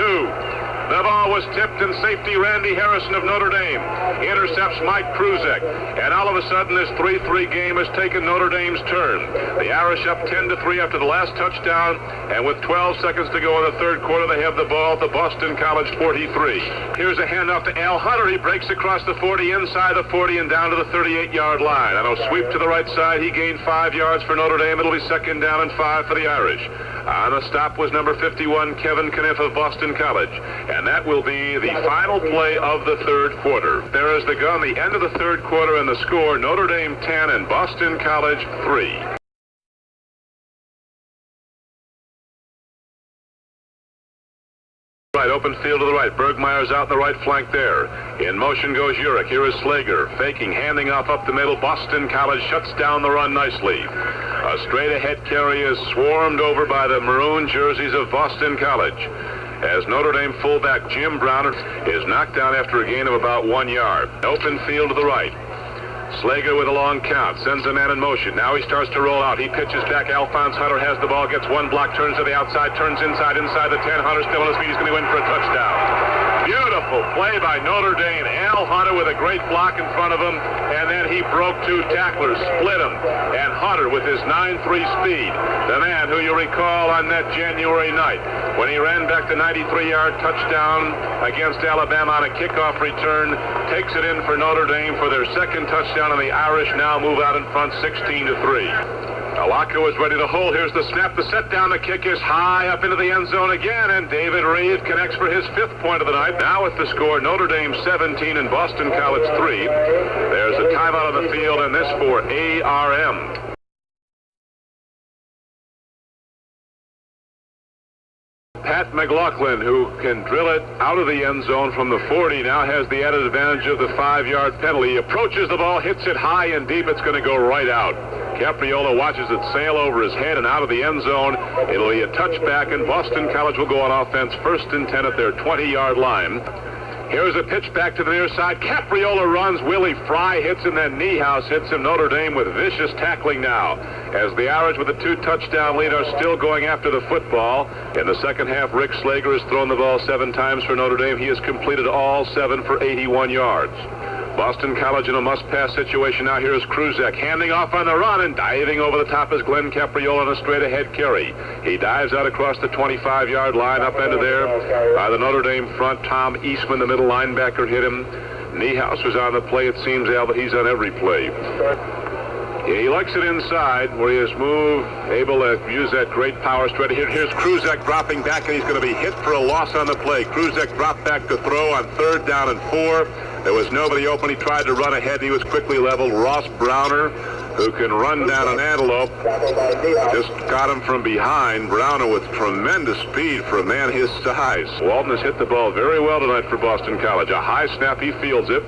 The ball was tipped, and safety Randy Harrison of Notre Dame intercepts Mike Kruzek. And all of a sudden, this 3-3 game has taken Notre Dame's turn. The Irish up 10-3 after the last touchdown, and with 12 seconds to go in the third quarter, they have the ball at the Boston College 43. Here's a handoff to Al Hunter. He breaks across the 40, inside the 40, and down to the 38-yard line. And a sweep to the right side. He gained 5 yards for Notre Dame. It'll be 2nd down and 5 for the Irish. On the stop was number 51, Kevin Kniff of Boston College. And that will be the final play of the third quarter. There is the gun, the end of the third quarter, and the score, Notre Dame 10 and Boston College 3. Right, open field to the right. Bergmeyer's out in the right flank there. In motion goes Urich. Here is Slager, faking, handing off up the middle. Boston College shuts down the run nicely. A straight-ahead carry is swarmed over by the maroon jerseys of Boston College, as Notre Dame fullback Jim Browner is knocked down after a gain of about 1 yard. Open field to the right. Slager with a long count, sends a man in motion. Now he starts to roll out. He pitches back. Alphonse Hunter has the ball, gets one block, turns to the outside, turns inside the 10. Hunter still on his feet. He's going to go in for a touchdown. Beautiful play by Notre Dame. Al Hunter with a great block in front of him, and then he broke 2 tacklers, split them. And Hunter with his 9.3 speed, the man who you recall on that January night when he ran back the 93-yard touchdown against Alabama on a kickoff return, takes it in for Notre Dame for their 2nd touchdown, and the Irish now move out in front 16-3. Alaka is ready to hold. Here's the snap, the set down, the kick is high up into the end zone again, and David Reeve connects for his 5th point of the night. Now with the score, Notre Dame 17 and Boston College 3. There's a timeout on the field, and this for ARM. Pat McLaughlin, who can drill it out of the end zone from the 40, now has the added advantage of the 5-yard penalty. He approaches the ball, hits it high and deep. It's going to go right out. Capriola watches it sail over his head and out of the end zone. It'll be a touchback, and Boston College will go on offense 1st and 10 at their 20-yard line. Here's a pitch back to the near side. Capriola runs. Willie Fry hits him, then Niehaus hits him. Notre Dame with vicious tackling now, as the Irish with a 2-touchdown lead are still going after the football. In the second half, Rick Slager has thrown the ball 7 times for Notre Dame. He has completed all 7 for 81 yards. Boston College in a must-pass situation now. Here's Kruzek handing off on the run, and diving over the top is Glenn Capriola on a straight-ahead carry. He dives out across the 25-yard line up into there by the Notre Dame front. Tom Eastman, the middle linebacker, hit him. Niehaus was on the play, it seems, Al, but he's on every play. Yeah, he likes it inside, where he is able to use that great power straight ahead. Here's Kruzek dropping back, and he's going to be hit for a loss on the play. Kruzek dropped back to throw on 3rd down and 4. There was nobody open. He tried to run ahead, and he was quickly leveled. Ross Browner, who can run down an antelope, just got him from behind. Browner with tremendous speed for a man his size. Walton has hit the ball very well tonight for Boston College. A high snap, he fields it.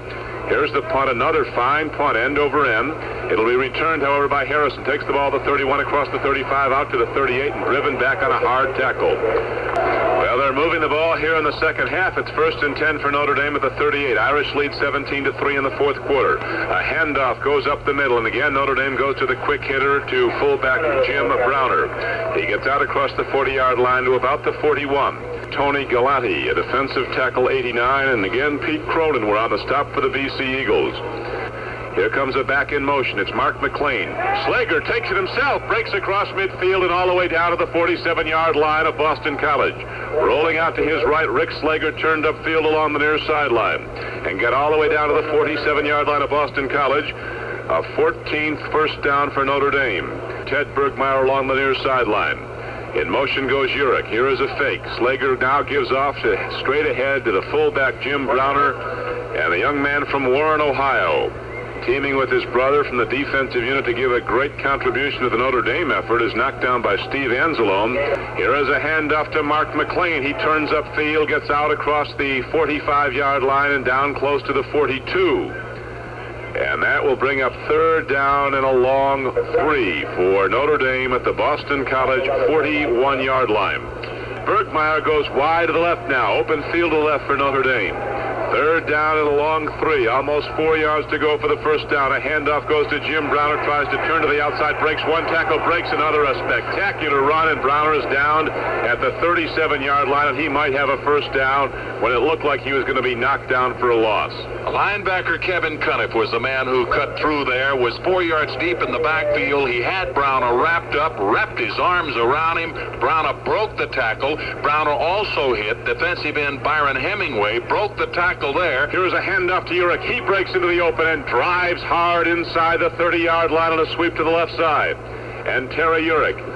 Here's the punt, another fine punt, end over end. It'll be returned, however, by Harrison. Takes the ball to 31, across the 35, out to the 38, and driven back on a hard tackle. Well, they're moving the ball here in the second half. It's 1st and 10 for Notre Dame at the 38. Irish lead 17-3 in the 4th quarter. A handoff goes up the middle, and again Notre Dame goes to the quick hitter to fullback Jim Browner. He gets out across the 40-yard line to about the 41. Tony Galati, a defensive tackle, 89, and again Pete Cronin were on the stop for the BC Eagles. Here comes a back in motion. It's Mark McLean. Slager takes it himself, breaks across midfield and all the way down to the 47-yard line of Boston College. Rolling out to his right, Rick Slager turned upfield along the near sideline and got all the way down to the 47-yard line of Boston College. A 14th first down for Notre Dame. Ted Bergmeyer along the near sideline. In motion goes Urich. Here is a fake. Slager now gives off straight ahead to the fullback Jim Browner, and a young man from Warren, Ohio, teaming with his brother from the defensive unit to give a great contribution to the Notre Dame effort, is knocked down by Steve Anzalone. Here is a handoff to Mark McLean. He turns upfield, gets out across the 45-yard line and down close to the 42. And that will bring up 3rd down and a long 3 for Notre Dame at the Boston College 41-yard line. Bergmeyer goes wide to the left now. Open field to the left for Notre Dame. 3rd down and a long 3. Almost 4 yards to go for the first down. A handoff goes to Jim Browner. Tries to turn to the outside. Breaks one tackle. Breaks another. A spectacular run. And Browner is down at the 37-yard line. And he might have a first down when it looked like he was going to be knocked down for a loss. Linebacker Kevin Cuniff was the man who cut through there, was 4 yards deep in the backfield. He had Browner wrapped up, wrapped his arms around him. Browner broke the tackle. Browner also hit defensive end Byron Hemingway, broke the tackle there. Here's a handoff to Urich. He breaks into the open and drives hard inside the 30-yard line on a sweep to the left side. And Terry Urich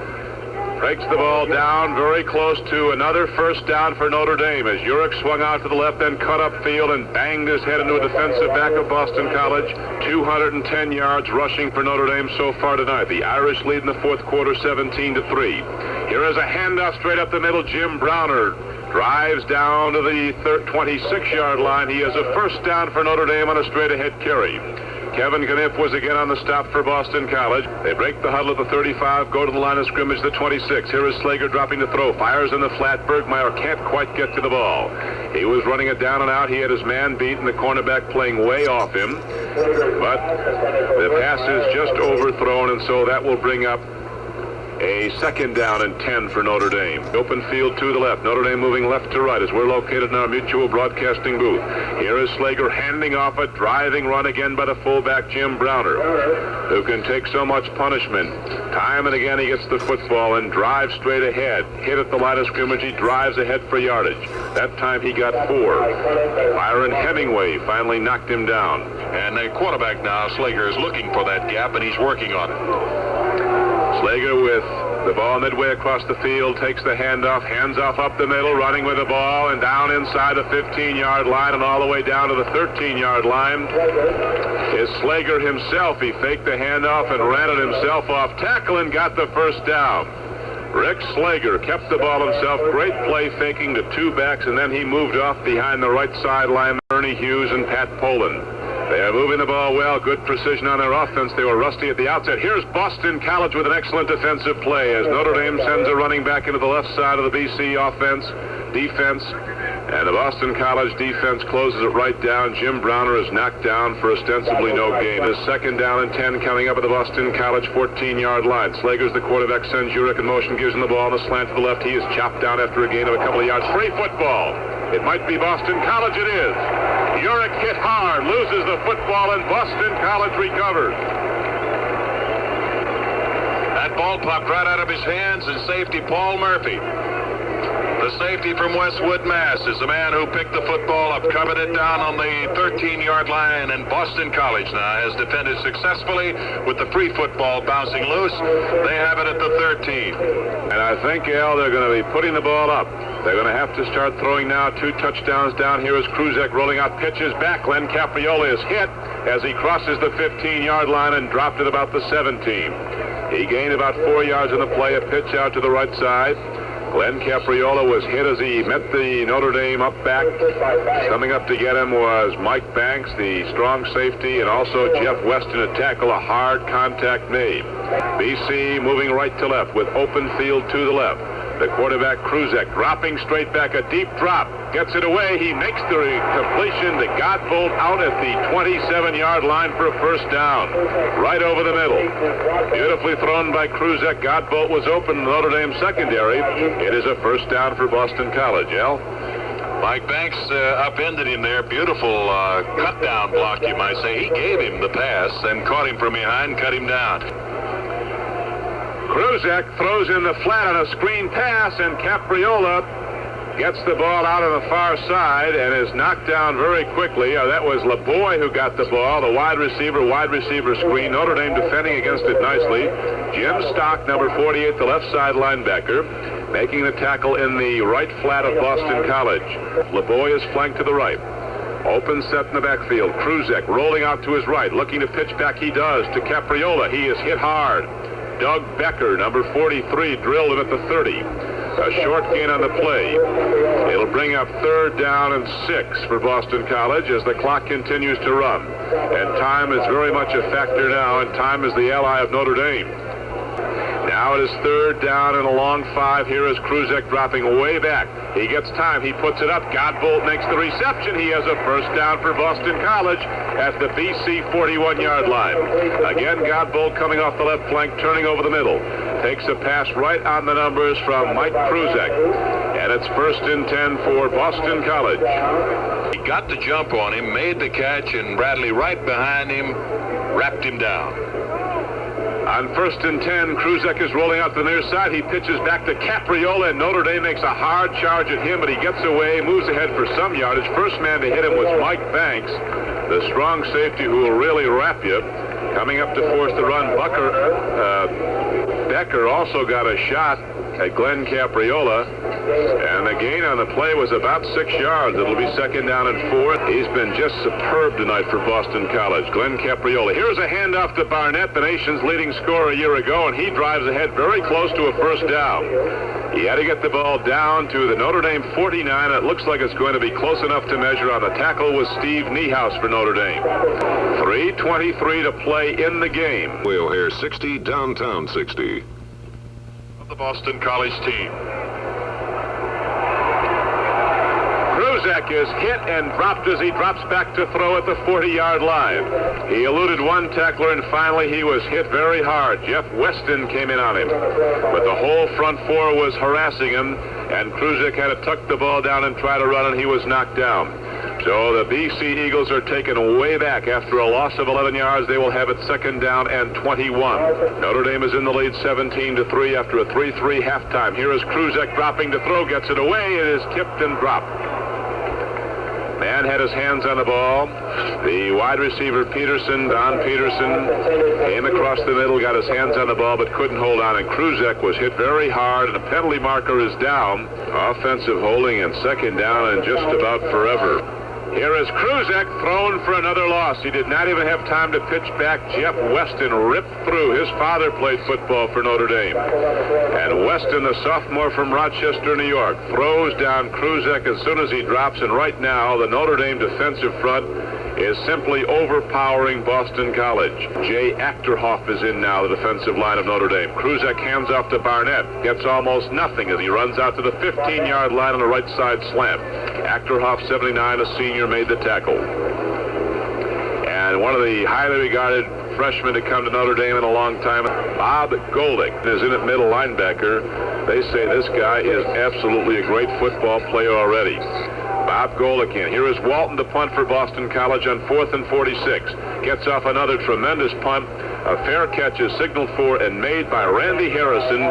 breaks the ball down very close to another first down for Notre Dame as Urich swung out to the left and cut upfield and banged his head into a defensive back of Boston College. 210 yards rushing for Notre Dame so far tonight. The Irish lead in the 4th quarter 17-3. Here is a handoff straight up the middle. Jim Browner drives down to the 26-yard line. He has a first down for Notre Dame on a straight-ahead carry. Kevin Cuniff was again on the stop for Boston College. They break the huddle at the 35, go to the line of scrimmage, the 26. Here is Slager dropping to throw. Fires in the flat. Bergmeyer can't quite get to the ball. He was running it down and out. He had his man beat, and the cornerback playing way off him. But the pass is just overthrown, and so that will bring up a 2nd down and 10 for Notre Dame. Open field to the left. Notre Dame moving left to right as we're located in our mutual broadcasting booth. Here is Slager handing off a driving run again by the fullback Jim Browner, who can take so much punishment. Time and again he gets the football and drives straight ahead. Hit at the line of scrimmage. He drives ahead for yardage. That time he got 4. Byron Hemingway finally knocked him down. And the quarterback now, Slager, is looking for that gap, and he's working on it. Slager with the ball midway across the field, takes the handoff, hands off up the middle, running with the ball, and down inside the 15-yard line and all the way down to the 13-yard line is Slager himself. He faked the handoff and ran it himself off tackle and got the first down. Rick Slager kept the ball himself. Great play faking to 2 backs, and then he moved off behind the right sideline, Ernie Hughes and Pat Poland. They are moving the ball well. Good precision on their offense. They were rusty at the outset. Here's Boston College with an excellent defensive play as Notre Dame sends a running back into the left side of the BC defense. And the Boston College defense closes it right down. Jim Browner is knocked down for ostensibly no gain. It's 2nd down and 10 coming up at the Boston College 14-yard line. Slager's the quarterback, sends Urich in motion, gives him the ball on the slant to the left. He is chopped down after a gain of a couple of yards. Free football. It might be Boston College. It is. Urich hit hard, loses the football, and Boston College recovers. That ball popped right out of his hands, and safety Paul Murphy, the safety from Westwood, Mass, is the man who picked the football up, covered it down on the 13-yard line, and Boston College now has defended successfully with the free football bouncing loose. They have it at the 13. And I think, Al, they're going to be putting the ball up. They're going to have to start throwing now. 2 touchdowns down. Here is Kruzek rolling out, pitches back. Glenn Capriola is hit as he crosses the 15-yard line and dropped at about the 17. He gained about 4 yards in the play, a pitch out to the right side. Glenn Capriola was hit as he met the Notre Dame up back. Coming up to get him was Mike Banks, the strong safety, and also Jeff Weston to tackle. A hard contact made. BC moving right to left with open field to the left. The quarterback, Kruzek, dropping straight back, a deep drop. Gets it away. He makes the completion to Godbolt out at the 27-yard line for a first down. Right over the middle. Beautifully thrown by Kruzek. Godbolt was open in the Notre Dame secondary. It is a first down for Boston College. Al? Mike Banks upended him there. Beautiful cut-down block, you might say. He gave him the pass and caught him from behind, cut him down. Kruzek throws in the flat on a screen pass, and Capriola gets the ball out on the far side and is knocked down very quickly. That was LeBoy who got the ball, the wide receiver screen. Notre Dame defending against it nicely. Jim Stock, number 48, the left side linebacker, making the tackle in the right flat of Boston College. LeBoy is flanked to the right. Open set in the backfield. Kruzek rolling out to his right, looking to pitch back. He does to Capriola. He is hit hard. Doug Becker, number 43, drilled him at the 30. A short gain on the play. It'll bring up 3rd down and 6 for Boston College as the clock continues to run. And time is very much a factor now, and time is the ally of Notre Dame. Now it is 3rd down and a long 5. Here is Kruzek dropping way back. He gets time. He puts it up. Godbolt makes the reception. He has a first down for Boston College at the BC 41-yard line. Again, Godbolt coming off the left flank, turning over the middle. Takes a pass right on the numbers from Mike Kruzek. And it's 1st and 10 for Boston College. He got the jump on him, made the catch, and Bradley right behind him wrapped him down. On 1st and 10, Kruzek is rolling out the near side. He pitches back to Capriola, and Notre Dame makes a hard charge at him, but he gets away, moves ahead for some yardage. First man to hit him was Mike Banks, the strong safety who will really wrap you. Coming up to force the run, Becker also got a shot at Glenn Capriola, and the gain on the play was about 6 yards. It'll be 2nd down and 4. He's been just superb tonight for Boston College. Glenn Capriola. Here's a handoff to Barnett, the nation's leading scorer a year ago, and he drives ahead very close to a first down. He had to get the ball down to the Notre Dame 49. It looks like it's going to be close enough to measure. On the tackle was Steve Niehaus for Notre Dame. 3:23 to play in the game. We'll hear 60, downtown 60. The Boston College team. Kruzek is hit and dropped as he drops back to throw at the 40-yard line. He eluded one tackler, and finally he was hit very hard. Jeff Weston came in on him, but the whole front 4 was harassing him, and Kruzek had to tuck the ball down and try to run, and he was knocked down. So the BC Eagles are taken way back. After a loss of 11 yards, they will have it 2nd down and 21. Notre Dame is in the lead 17-3 after a 3-3 halftime. Here is Kruzek dropping to throw, gets it away. It is tipped and dropped. Man had his hands on the ball. The wide receiver, Don Peterson, came across the middle, got his hands on the ball, but couldn't hold on. And Kruzek was hit very hard, and the penalty marker is down. Offensive holding and 2nd down and just about forever. Here is Kruzek thrown for another loss. He did not even have time to pitch back. Jeff Weston ripped through. His father played football for Notre Dame. And Weston, the sophomore from Rochester, New York, throws down Kruzek as soon as he drops. And right now, the Notre Dame defensive front is simply overpowering Boston College. Jay Achterhoff is in now, the defensive line of Notre Dame. Kruzek hands off to Barnett. Gets almost nothing as he runs out to the 15-yard line on the right side slant. Achterhoff, 79, a senior, made the tackle. And one of the highly regarded freshmen to come to Notre Dame in a long time, Bob Goldick, is in at middle linebacker. They say this guy is absolutely a great football player already. Bob Goldick in. Here is Walton to punt for Boston College on 4th and 46. Gets off another tremendous punt. A fair catch is signaled for and made by Randy Harrison.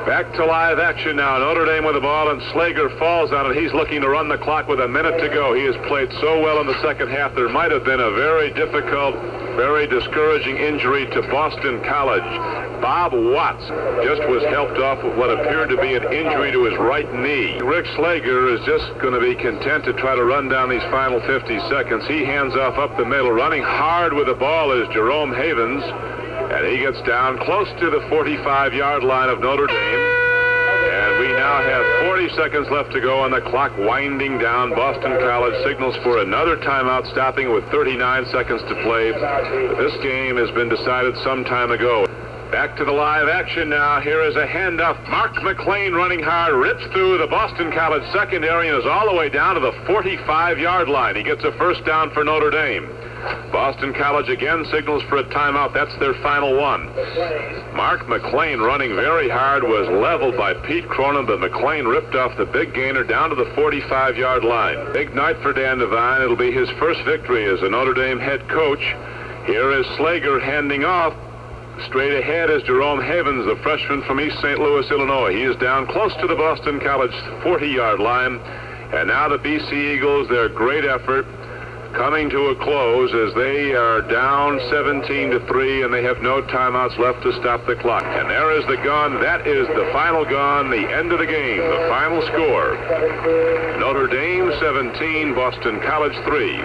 Back to live action now. Notre Dame with the ball, and Slager falls on it. He's looking to run the clock with a minute to go. He has played so well in the second half. There might have been a very difficult, very discouraging injury to Boston College. Bob Watts just was helped off with what appeared to be an injury to his right knee. Rick Slager is just going to be content to try to run down these final 50 seconds. He hands off up the middle. Running hard with the ball is Jerome Havens. And he gets down close to the 45-yard line of Notre Dame. And we now have 40 seconds left to go on the clock winding down. Boston College signals for another timeout, stopping with 39 seconds to play. But this game has been decided some time ago. Back to the live action now. Here is a handoff. Mark McLean running hard, rips through the Boston College secondary and is all the way down to the 45-yard line. He gets a first down for Notre Dame. Boston College again signals for a timeout. That's their final one. Mark McLean running very hard was leveled by Pete Cronin, but McLean ripped off the big gainer down to the 45-yard line. Big night for Dan Devine. It'll be his first victory as a Notre Dame head coach. Here is Slager handing off. Straight ahead is Jerome Havens, the freshman from East St. Louis, Illinois. He is down close to the Boston College 40-yard line. And now the BC Eagles, their great effort, coming to a close as they are down 17-3, and they have no timeouts left to stop the clock. And there is the gun. That is the final gun, the end of the game, the final score. Notre Dame 17, Boston College 3.